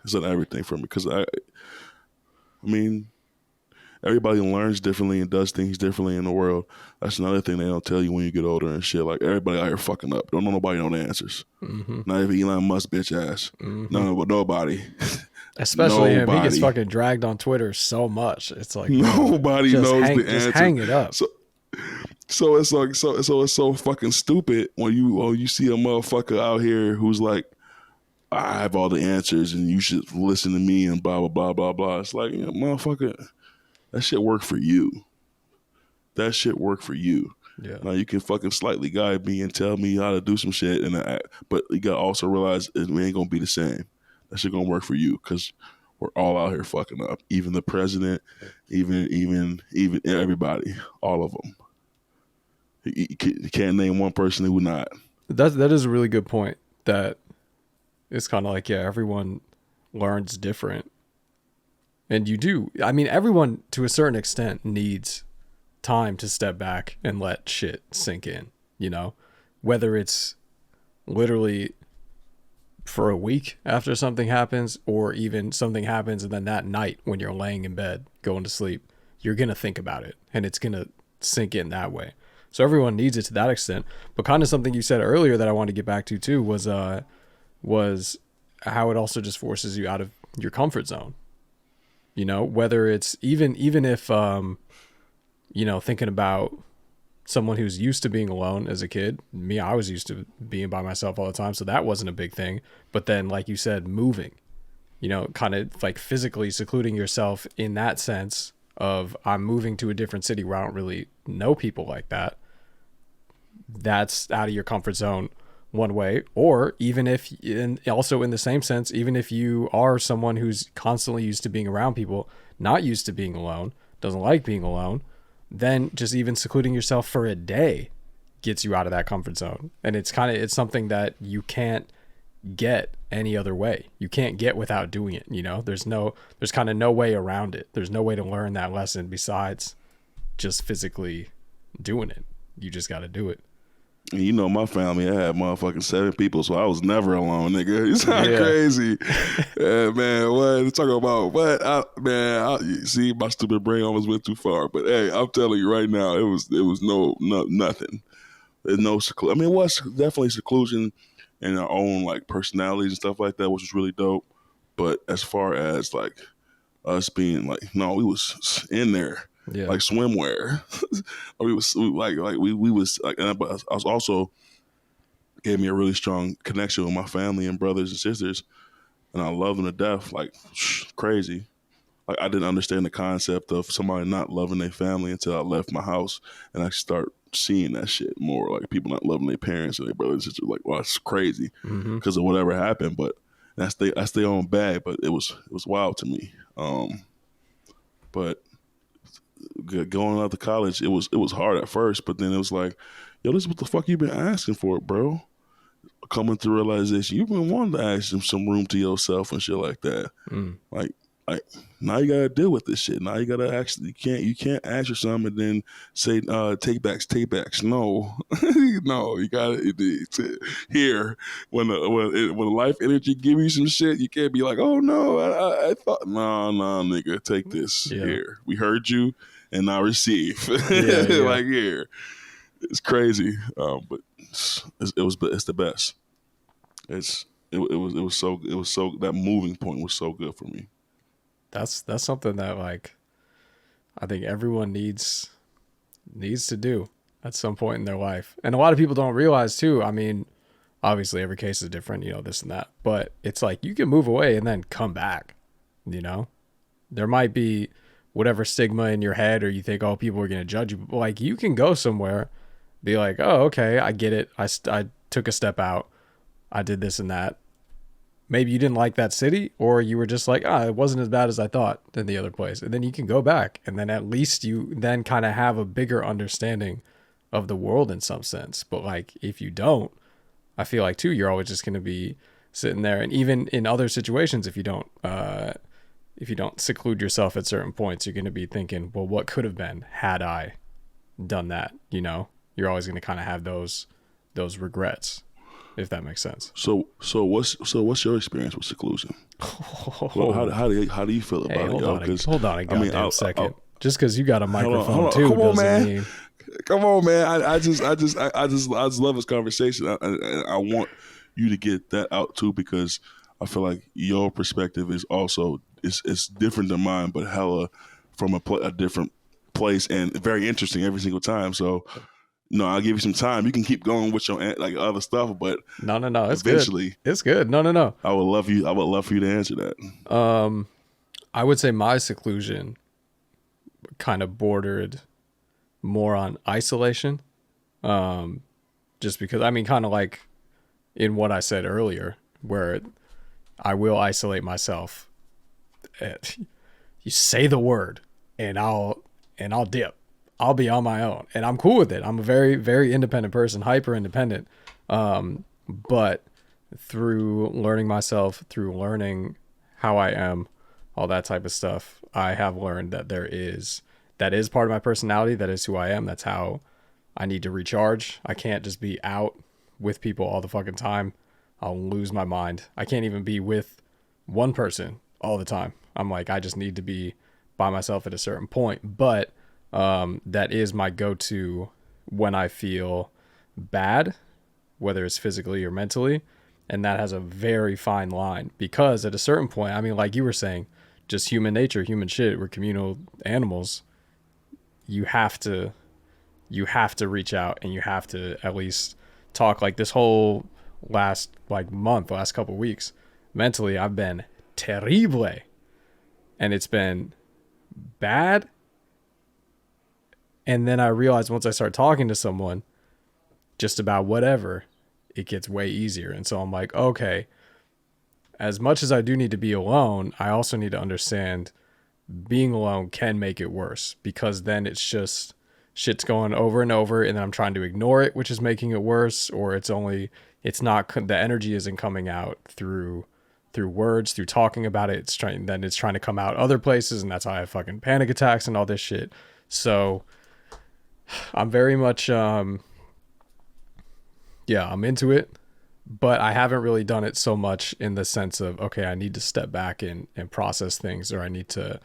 It's done everything for me because everybody learns differently and does things differently in the world. That's another thing they don't tell you when you get older and shit. Like, everybody out here fucking up. Don't know nobody know the answers. Mm-hmm. Not even Elon Musk bitch ass. Mm-hmm. Nobody. Especially him. He gets fucking dragged on Twitter so much. It's like, nobody knows the answer. Just hang it up. So it's like it's so fucking stupid when you see a motherfucker out here who's like, I have all the answers and you should listen to me and blah blah blah blah blah. It's like, motherfucker, that shit worked for you. That shit worked for you. Yeah. Now you can fucking slightly guide me and tell me how to do some shit, but you gotta also realize we ain't gonna be the same. That shit gonna work for you because we're all out here fucking up. Even the president, even everybody, all of them. You can't name one person who would not. That is a really good point. That it's kind of like, yeah, everyone learns different. And you do. Everyone to a certain extent needs time to step back and let shit sink in, whether it's literally for a week after something happens or even something happens and then that night when you're laying in bed going to sleep, you're going to think about it and it's going to sink in that way. So everyone needs it to that extent. But kind of something you said earlier that I wanted to get back to too was how it also just forces you out of your comfort zone. You know, whether it's even if, you know, thinking about someone who's used to being alone as a kid. Me, I was used to being by myself all the time, so that wasn't a big thing. But then, like you said, moving, you know, kind of like physically secluding yourself in that sense of I'm moving to a different city where I don't really know people like that. That's out of your comfort zone one way. Or even if, also in the same sense, even if you are someone who's constantly used to being around people, not used to being alone, doesn't like being alone, then just even secluding yourself for a day gets you out of that comfort zone. And it's something that you can't get any other way. You can't get without doing it. You know, there's kind of no way around it. There's no way to learn that lesson besides just physically doing it. You just got to do it. You know, my family, I had motherfucking 7 people, so I was never alone, nigga. You sound crazy. Yeah, man, what? Talking about what? See, my stupid brain almost went too far. But hey, I'm telling you right now, it was nothing. There's no seclusion. I mean, it was definitely seclusion in our own, like, personalities and stuff like that, which was really dope. But as far as, like, us being, like, no, we was in there. Yeah. Like swimwear. we was like, but I was also gave me a really strong connection with my family and brothers and sisters, and I love them to death, like crazy. Like I didn't understand the concept of somebody not loving their family until I left my house, and I start seeing that shit more, like people not loving their parents and their brothers and sisters. Like, well, it's crazy because of whatever happened, but that's their own bag. But it was wild to me. But going out to college, it was hard at first, but then it was like, yo, this is what the fuck you been asking for, bro. Coming to realization, you've been wanting to ask some room to yourself and shit like that. Like now you gotta deal with this shit. Now you gotta actually you can't ask for something and then say take backs. No, no, you gotta here when the life energy give you some shit, you can't be like, oh no, I thought no, nigga, take this here. We heard you and now receive. Like here, it's crazy, but it's the best. It was so that moving point was so good for me. That's something that, like, I think everyone needs to do at some point in their life. And a lot of people don't realize too. I mean, obviously every case is different, you know, this and that, but it's like you can move away and then come back, you know. There might be whatever stigma in your head, or you think, oh, people are going to judge you. But like, you can go somewhere, be like, oh, okay, I get it. I took a step out. I did this and that. Maybe you didn't like that city, or you were just like, it wasn't as bad as I thought in the other place. And then you can go back, and then at least you then kind of have a bigger understanding of the world in some sense. But like, if you don't, I feel like too, you're always just going to be sitting there. And even in other situations, if you don't seclude yourself at certain points, you're going to be thinking, well, what could have been had I done that? You know, you're always going to kind of have those regrets, if that makes sense. So what's your experience with seclusion? Well, how do you feel about it? Hold on a goddamn second. Just because you got a microphone too doesn't mean. Come on, man. I just love this conversation. I want you to get that out too, because I feel like your perspective is also it's different than mine, but hella from a different place and very interesting every single time. So. No, I'll give you some time. You can keep going with your like other stuff, but no, it's eventually good. It's good. No. I would love for you to answer that. I would say my seclusion kind of bordered more on isolation. Just because, I mean, kind of like in what I said earlier, where I will isolate myself. You say the word, and I'll dip. I'll be on my own, and I'm cool with it. I'm a very, very independent person, hyper independent. But through learning myself, through learning how I am, all that type of stuff, I have learned that that is part of my personality. That is who I am. That's how I need to recharge. I can't just be out with people all the fucking time. I'll lose my mind. I can't even be with one person all the time. I'm like, I just need to be by myself at a certain point, but that is my go-to when I feel bad, whether it's physically or mentally. And that has a very fine line, because at a certain point, I mean, like you were saying, just human nature, human shit, we're communal animals. You have to reach out, and you have to at least talk. Like this whole last couple of weeks, mentally I've been terrible, and it's been bad. And then I realized once I start talking to someone just about whatever, it gets way easier. And so I'm like, okay, as much as I do need to be alone, I also need to understand being alone can make it worse, because then it's just shit's going over and over, and then I'm trying to ignore it, which is making it worse. Or it's not, the energy isn't coming out through words, through talking about it. It's trying to come out other places, and that's how I have fucking panic attacks and all this shit. So I'm very much I'm into it, but I haven't really done it so much in the sense of, okay, I need to step back and process things, or I need to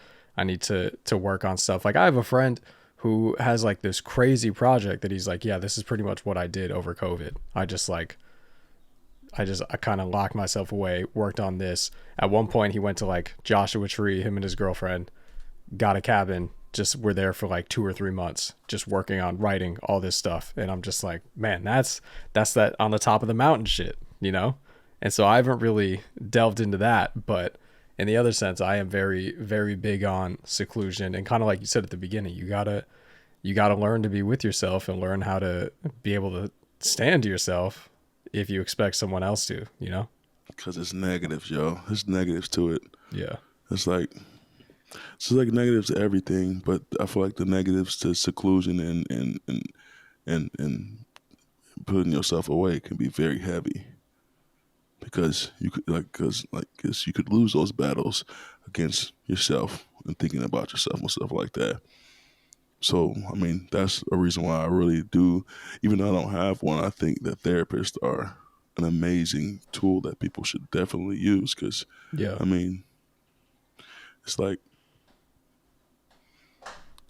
work on stuff. Like I have a friend who has like this crazy project that he's like, yeah, this is pretty much what I did over COVID. I kind of locked myself away, worked on this. At one point he went to like Joshua Tree, him and his girlfriend got a cabin, just were there for like 2 or 3 months, just working on writing all this stuff. And I'm just like, man, that's that on the top of the mountain shit, you know? And so I haven't really delved into that, but in the other sense, I am very, very big on seclusion. And kind of like you said at the beginning, you gotta learn to be with yourself and learn how to be able to stand to yourself if you expect someone else to, you know? Because it's negatives, yo. There's negatives to it. Yeah. It's like negatives to everything, but I feel like the negatives to seclusion and putting yourself away can be very heavy, because you could cause you could lose those battles against yourself and thinking about yourself and stuff like that. So I mean, that's a reason why I really do, even though I don't have one, I think that therapists are an amazing tool that people should definitely use, because Yeah. I mean, it's like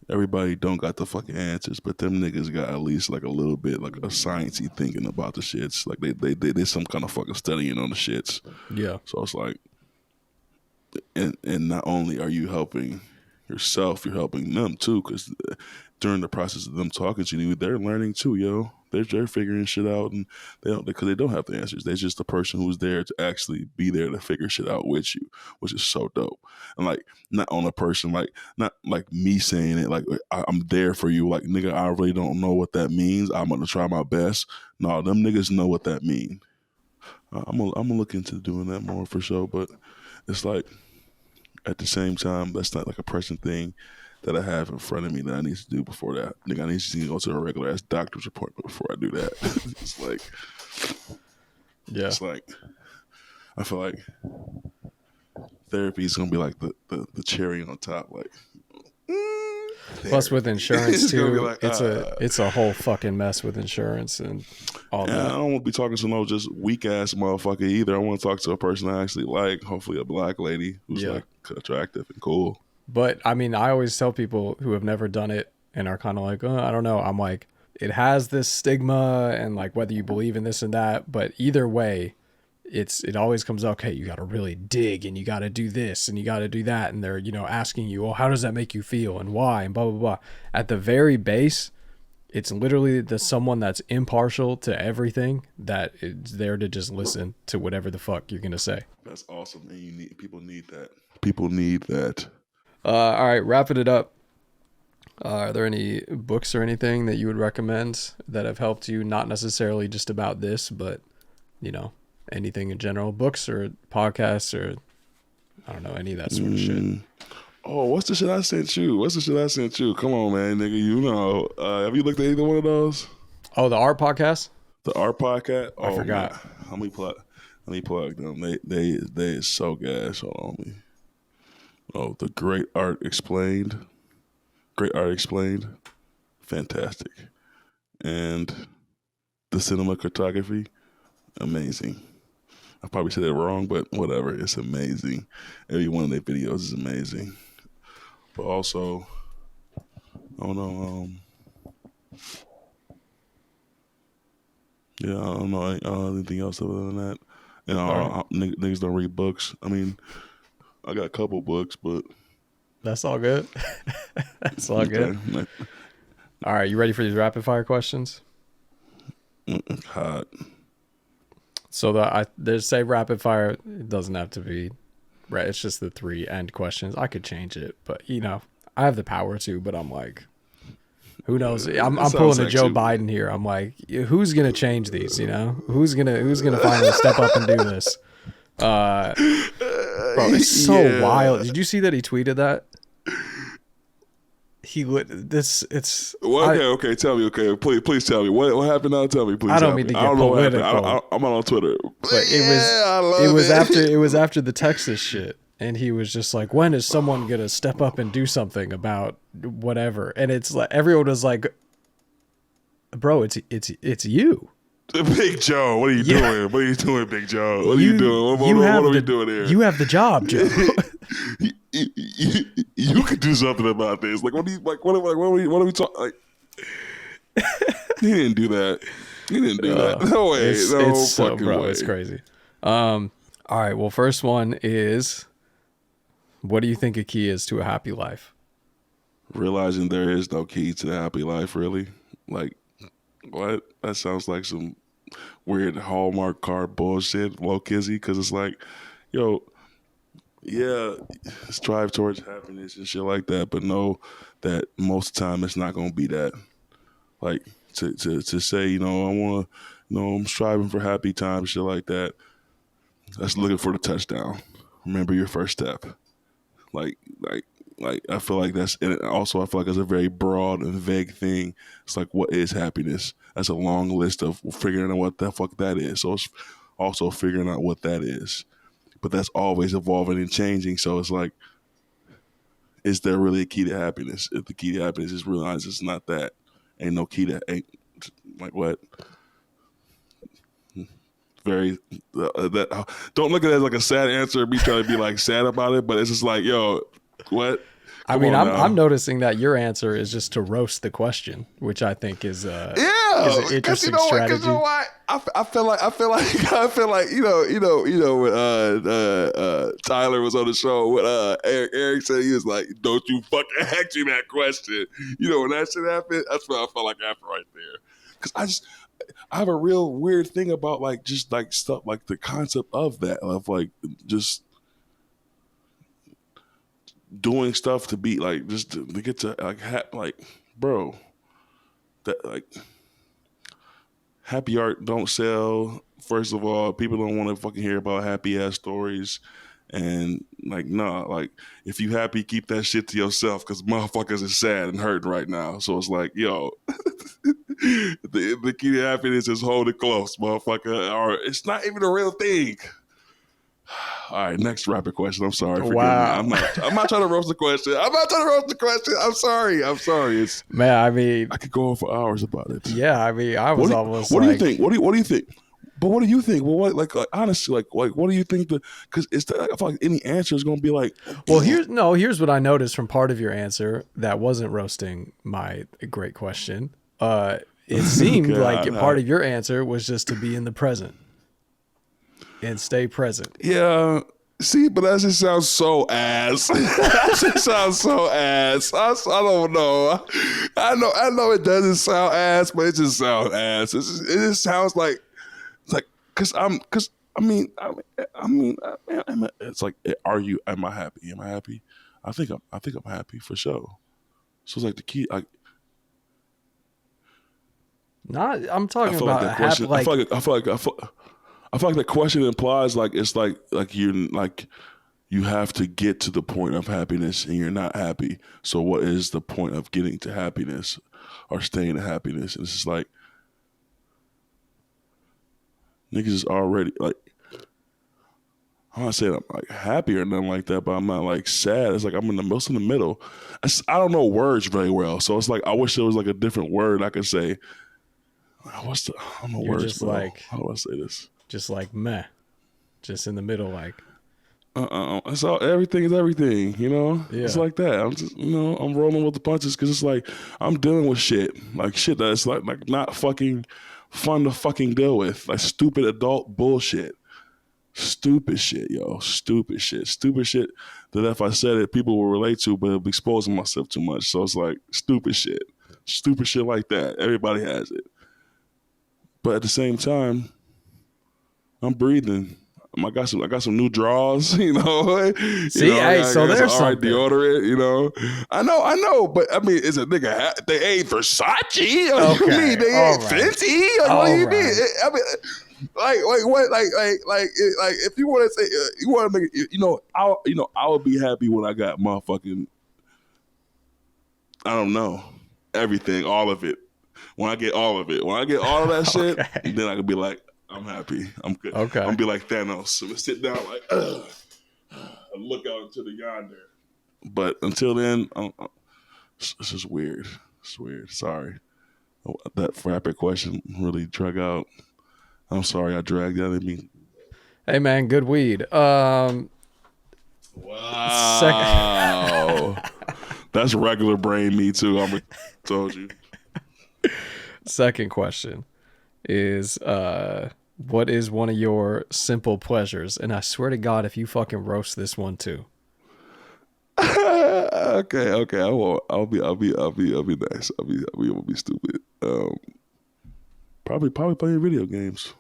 everybody don't got the fucking answers, but them niggas got at least like a little bit like a sciencey thinking about the shits. Like they did some kind of fucking studying on the shits. Yeah. So it's like, and not only are you helping yourself, you're helping them too, because during the process of them talking to you, they're learning too, yo. They're figuring shit out, and because they don't have the answers. They're just the person who's there to actually be there to figure shit out with you, which is so dope. And like, not on a person, like not like me saying it, like I'm there for you, like nigga, I really don't know what that means. I'm gonna try my best. No, them niggas know what that mean. I'm gonna look into doing that more for sure, but it's like at the same time, that's not like a pressing thing that I have in front of me that I need to do before that. Nigga, I need to go to a regular ass doctor's appointment before I do that. It's like, Yeah. it's like, I feel like therapy is gonna be like the cherry on top. Like, Plus with insurance It's gonna be too, like, it's a whole fucking mess with insurance and all and I that. don't want to be talking to no just weak ass motherfucker either. I want to talk to a person I actually like, hopefully a black lady who's like attractive and cool. But I mean, I always tell people who have never done it and are kind of like, oh, I don't know. I'm like, it has this stigma, and like whether you believe in this and that, but either way, it always comes out, okay, you got to really dig, and you got to do this and you got to do that, and they're, you know, asking you, well, how does that make you feel and why and blah blah blah. At the very base, it's literally the someone that's impartial to everything that is there to just listen to whatever the fuck you're gonna say. That's awesome, and people need that. People need that. All right, wrapping it up. Are there any books or anything that you would recommend that have helped you? Not necessarily just about this, but, you know, anything in general, books or podcasts or, I don't know, any of that sort of shit. Oh, what's the shit I sent you? Come on, man, nigga. You know, have you looked at either one of those? Oh, the art podcast? The art podcast? I forgot. Man. Let me plug them. They is so gas. Hold on me. Oh, the Great Art Explained. Fantastic. And the cinematography, amazing. I probably said it wrong, but whatever. It's amazing. Every one of their videos is amazing. but also I don't know. Yeah, I don't know anything else other than that. And All right. niggas don't read books. I mean, I got a couple books, but That's all good. That's all good. okay, All right, you ready for these rapid fire questions? hot. So there's say rapid fire. It doesn't have to be right. It's just the three end questions. I could change it, but I have the power to. But I'm like, who knows? I'm It pulling sounds a Joe sexy. Biden here. I'm like, who's gonna change these? Who's gonna finally step up and do this? Bro, it's so wild. Yeah. Did you see that he tweeted that? He would this. It's Well, I. okay. Tell me. Okay, please tell me what happened now. Tell me, please. I don't Tell mean me. to I get don't know what happened. political, I'm not on Twitter. but Yeah, I love it was after the Texas shit, and he was just like, when is someone gonna step up and do something about whatever? And it's like everyone was like, bro, it's you. Big Joe, what are you Yeah. doing? What are you doing, Big Joe? What are you doing? What are we doing here? You have the job, Joe. You could do something about this. Like, what are we talking? Like, he didn't do that. He didn't do that. No way. No fucking way. It's crazy. All right. Well, first one is, what do you think a key is to a happy life? Realizing there is no key to the happy life, really. Like, what? That sounds like some weird Hallmark card bullshit, low kizzy, because it's like, yo, yeah, strive towards happiness and shit like that, but know that most of the time it's not gonna be that. Like to say, I wanna, I'm striving for happy times, shit like that. That's looking for the touchdown. Remember your first step. Like I feel like that's, and also I feel like it's a very broad and vague thing. It's like, what is happiness? That's a long list of figuring out what the fuck that is. So it's also figuring out what that is. But that's always evolving and changing. So it's like, is there really a key to happiness? If the key to happiness is realize it's not that, ain't no key to, ain't like what? Very that. Don't look at it as like a sad answer. Me trying to be like sad about it, but it's just like, yo, what? I mean, I'm noticing that your answer is just to roast the question, which I think is an interesting strategy. Because you know what? I feel like when Tyler was on the show when Eric said, he was like, "Don't you fucking ask me that question." When that shit happened, that's what I felt like happened right there. Because I have a real weird thing about like just like stuff like the concept of that, of like just doing stuff to be like, just to get to like bro, that like happy art don't sell. First of all, people don't want to fucking hear about happy ass stories. And like, nah, like if you happy, keep that shit to yourself, because motherfuckers is sad and hurting right now. So it's like, yo, the key to happiness is hold it close, motherfucker. Or it's not even a real thing. All right, next rapid question. I'm sorry. Forgive me. I'm not trying to roast the question. I'm sorry. It's, man, I mean, I could go on for hours about it. Yeah, I mean, I was What do you think? What do you think? But what do you think? Well, what, like honestly, like what do you think? Because I feel like any answer is going to be like. Well, here's what I noticed from part of your answer that wasn't roasting my great question. It seemed like part of your answer was just to be in the present and stay present. Yeah. See, but that just sounds so ass. That just sounds so ass. I don't know. I know it doesn't sound ass, but it just sounds ass. It just sounds like it's like it's like, am I happy? Am I happy? I think I'm happy for sure. So it's like the key. I'm talking about like question. like. I feel like the question implies like it's like you have to get to the point of happiness and you're not happy. So what is the point of getting to happiness or staying in happiness? And it's just like niggas is already like, I'm not saying I'm like happy or nothing like that, but I'm not like sad. It's like I'm in the middle. I don't know words very well, so it's like I wish there was like a different word I could say. I don't know You're words, just bro. like, how do I say this? just like meh, just in the middle, like It's all, everything is everything, you know? It's Yeah. like that. I'm just, I'm rolling with the punches because it's like I'm dealing with shit. Like shit that's like not fucking fun to fucking deal with. Like stupid adult bullshit. Stupid shit, yo. Stupid shit. Stupid shit that if I said it, people will relate to, but it'll be exposing myself too much. So it's like stupid shit. Stupid shit like that. Everybody has it. But at the same time, I'm breathing. I got some new draws, See, hey, I so got some there's all right something. deodorant. I know, but I mean, is a nigga they ain't Versace? What do you mean Okay. they All ain't right. Fenty? Like, what do All you mean? right. I mean, like what? Like if you want to say you want to make it, I would be happy when I got motherfucking I don't know everything, all of it. When I get all of it, when I get all of that shit, Okay. then I could be like, I'm happy. I'm good. I'm Okay. gonna be like Thanos. I'm gonna sit down like, and look out into the yonder. But until then, it's just weird. It's weird. Sorry. That rapid question really drug out. I'm sorry I dragged that in me. Hey man, good weed. Second Wow. That's regular brain me too. Told you. second question is what is one of your simple pleasures? And I swear to God, if you fucking roast this one too. Okay. I'll be nice. I'll be stupid. Probably playing video games.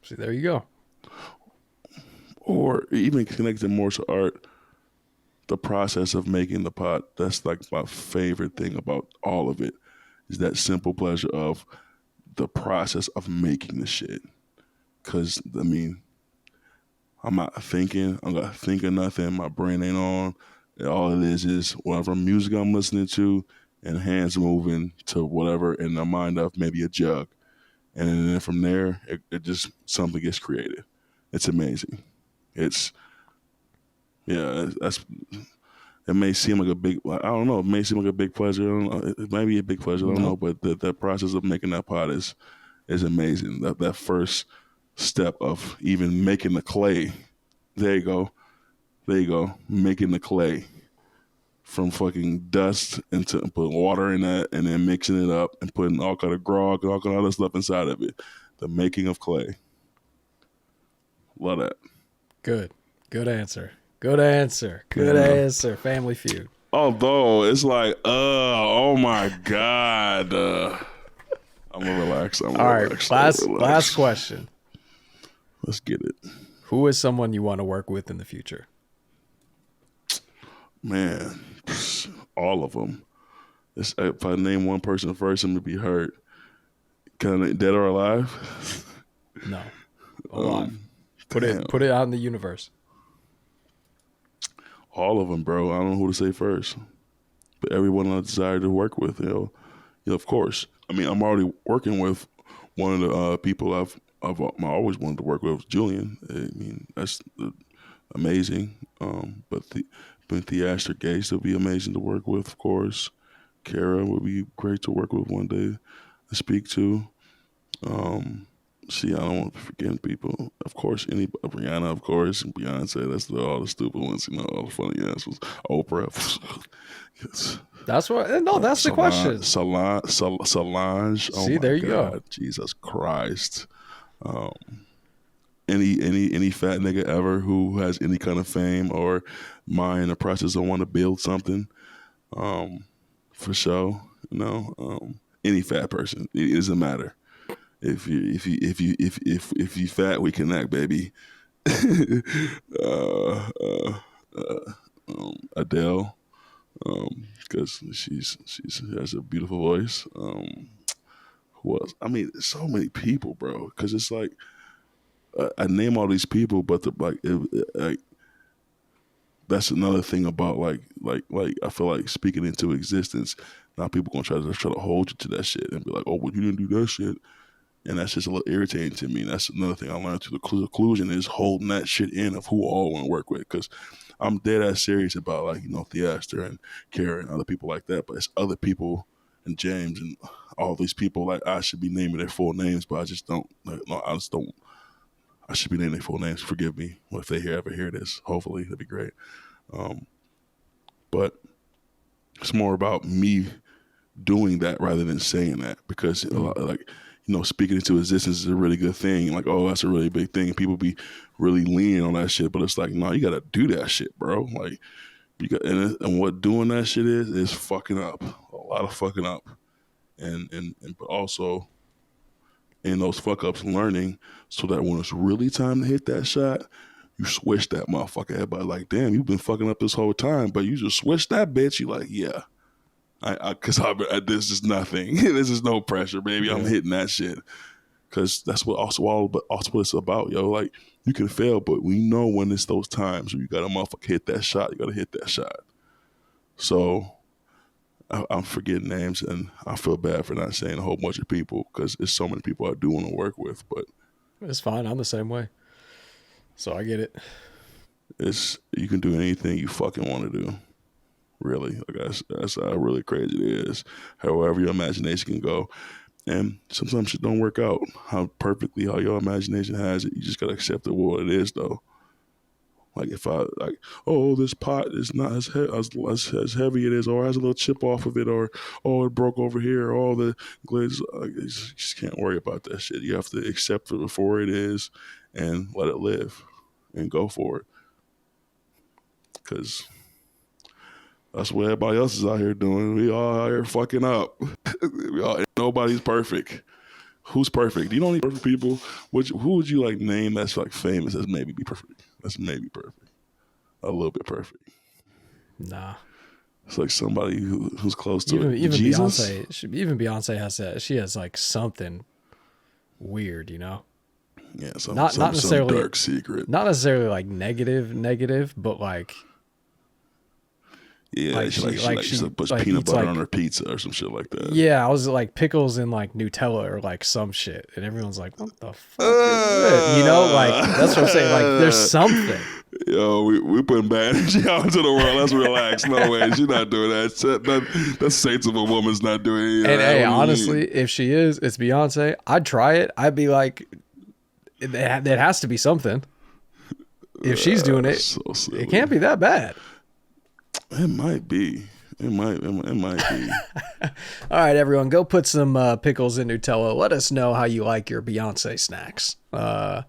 See, there you go. Or even connected more to art, the process of making the pot. That's like my favorite thing about all of it is that simple pleasure of the process of making the shit. Cause I mean, I'm not thinking. I'm not thinking nothing. My brain ain't on. All it is whatever music I'm listening to, and hands moving to whatever in the mind of maybe a jug, and then from there, it just something gets created. It's amazing. It's that's it may seem like a big, I don't know, it may seem like a big pleasure. I don't know. It may be a big pleasure. I don't know, No. but that process of making that pot is amazing. That first step of even making the clay. There you go. There you go. Making the clay from fucking dust into putting water in that and then mixing it up and putting all kind of grog and all kind of other stuff inside of it. The making of clay. Love that. Good. Good answer. Good answer. Good Yeah. answer. Family Feud. Although it's like, oh my God. I'm gonna relax. I'm All gonna right. relax. I'm Last gonna last relax. question. Let's get it. Who is someone you want to work with in the future? Man, all of them. If I name one person first, I'm gonna be hurt. Kind of dead or alive? No. Alive. Put Damn. it out in the universe. All of them, bro. I don't know who to say first. But everyone I desire to work with, of course. I mean, I'm already working with one of the people I always wanted to work with, Julian. I mean, that's amazing. But Theaster Gates will be amazing to work with, of course. Kara would be great to work with one day to speak to. Um, See, I don't want to forget people. Of course, Rihanna, of course, and Beyonce. That's all the stupid ones, all the funny answers. Oprah. Yes. That's what. No, that's the question. Solange. Oh See, my there you go. God, Jesus Christ. Um, any fat nigga ever who has any kind of fame or mind or process or want to build something, um, for sure. Any fat person. It doesn't matter. If you fat, we connect, baby. uh, uh, Adele, because she has a beautiful voice. Who else? I mean, so many people, bro. Because it's like I name all these people, but like that's another thing about like I feel like speaking into existence. Now people gonna try to hold you to that shit and be like, oh, well, you didn't do that shit. And that's just a little irritating to me. And that's another thing I learned through the conclusion is holding that shit in of who all want to work with. Because I'm dead ass serious about Theaster and Kara and other people like that. But it's other people and James and all these people like I should be naming their full names, but I just don't. Like, no, I just don't. I should be naming their full names. Forgive me if they ever hear this. Hopefully, that'd be great. But it's more about me doing that rather than saying that, because a lot, like, speaking into existence is a really good thing. Like, oh, that's a really big thing. People be really leaning on that shit, but it's like, no, you gotta do that shit, bro. Like, you got, and what doing that shit is fucking up, a lot of fucking up, and but also in those fuck ups, learning so that when it's really time to hit that shot, you switch that motherfucker. Everybody like, damn, you've been fucking up this whole time, but you just switch that bitch. You like, yeah. Cause this is nothing. This is no pressure, baby. I'm hitting that shit. Cause that's what all what it's about, yo. Like, you can fail, but we know when it's those times where you gotta motherfucker hit that shot. You gotta hit that shot. So I'm forgetting names, and I feel bad for not saying a whole bunch of people, because it's so many people I do want to work with. But it's fine. I'm the same way, so I get it. You can do anything you fucking want to do. Really, like that's how really crazy it is. However your imagination can go, and sometimes shit don't work out how your imagination has it. You just gotta accept it for what it is, though. Like, if I like, oh, this pot is not as heavy it is, or has a little chip off of it, or oh, it broke over here, or all the glaze. You just can't worry about that shit. You have to accept it before it is, and let it live, and go for it. Because that's what everybody else is out here doing. We all out here fucking up. Nobody's perfect. Who's perfect? You don't need perfect people. Who would you like name that's like famous as maybe be perfect? That's maybe perfect. A little bit perfect. Nah. It's like somebody who's close to even Jesus. Beyonce has that. She has like something weird, Yeah, not necessarily some dark secret. Not necessarily like negative, but like. Yeah, like she puts peanut butter on her pizza or some shit like that. Yeah, I was like pickles and like Nutella or like some shit, and everyone's like, "What the fuck is it?" Like, that's what I'm saying. Like, there's something. Yo, we putting bad energy out into the world. Let's relax. No way, she's not doing that. That saints of a woman's not doing it. And hey, honestly, if she is, it's Beyonce. I'd try it. I'd be like, there has to be something. If she's doing it, so it can't be that bad. It might be. It might be. All right, everyone, go put some pickles in Nutella. Let us know how you like your Beyonce snacks. Well,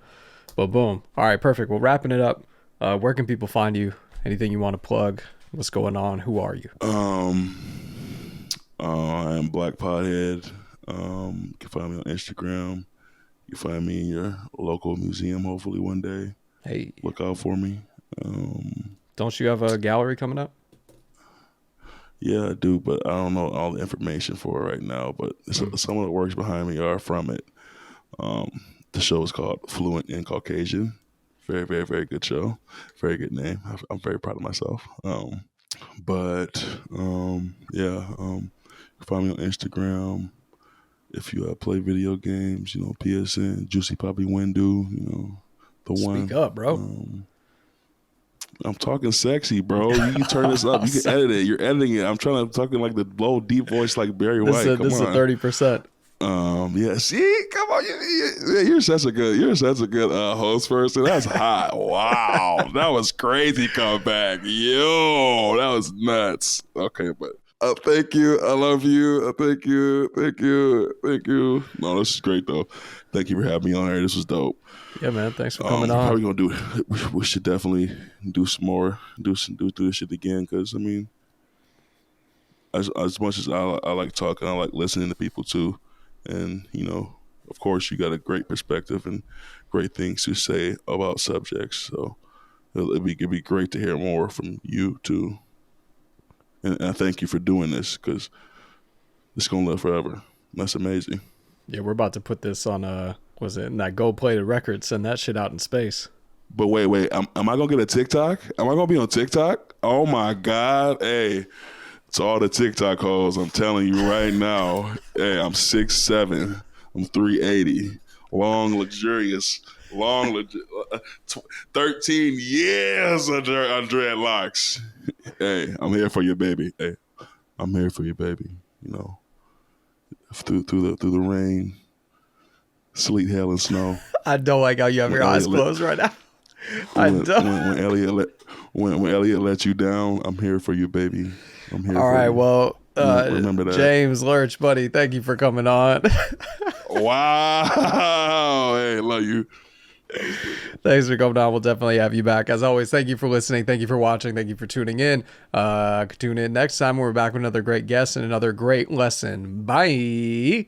boom. All right, perfect. Well, wrapping it up. Where can people find you? Anything you want to plug? What's going on? Who are you? I am Black Pothead. You can find me on Instagram. You can find me in your local museum, hopefully one day. Hey, look out for me. Don't you have a gallery coming up? Yeah, I do, but I don't know all the information for it right now. But some of the works behind me are from it. The show is called Fluent in Caucasian. Very, very, very good show. Very good name. I'm very proud of myself. Yeah, find me on Instagram. If you play video games, PSN, Juicy Poppy Windu, the one. Speak up, bro. I'm talking sexy, bro. You can turn this up. You can edit it. You're editing it. I'm talking like the low, deep voice like Barry White. This is a 30%. Yeah. See, come on. You're such a good host person. That's hot. Wow, that was crazy comeback. Yo, that was nuts. Okay, but thank you. I love you. Thank you. No, this is great though. Thank you for having me on here. This was dope. Yeah, man. Thanks for coming on. Probably gonna do it. We should definitely do some more. Do this shit again. Because I mean, as much as I like talking, I like listening to people too. And of course, you got a great perspective and great things to say about subjects. So it'd be great to hear more from you too. And I thank you for doing this, because it's gonna live forever. That's amazing. Yeah, we're about to put this on that gold-plated record, send that shit out in space. But wait, am I gonna get a TikTok? Am I gonna be on TikTok? Oh my God, hey, to all the TikTok hoes, I'm telling you right now, hey, I'm 6'7", I'm 380, long, luxurious, 13 years on dreadlocks. Hey, I'm here for you, baby. Hey, I'm here for you, baby. Through the rain, sleet, hail, and snow. I don't like how you have When your eyes Elliott let, closed right now. I when, don't. when Elliott let you down, I'm here for you, baby. I'm here All for right. you. Well, Remember that. James Lurch, buddy, thank you for coming on. Wow. Hey, love you. Thanks for coming on. We'll definitely have you back. As always, thank you for listening. Thank you for watching. Thank you for tuning in. Tune in next time. We're back with another great guest and another great lesson. Bye.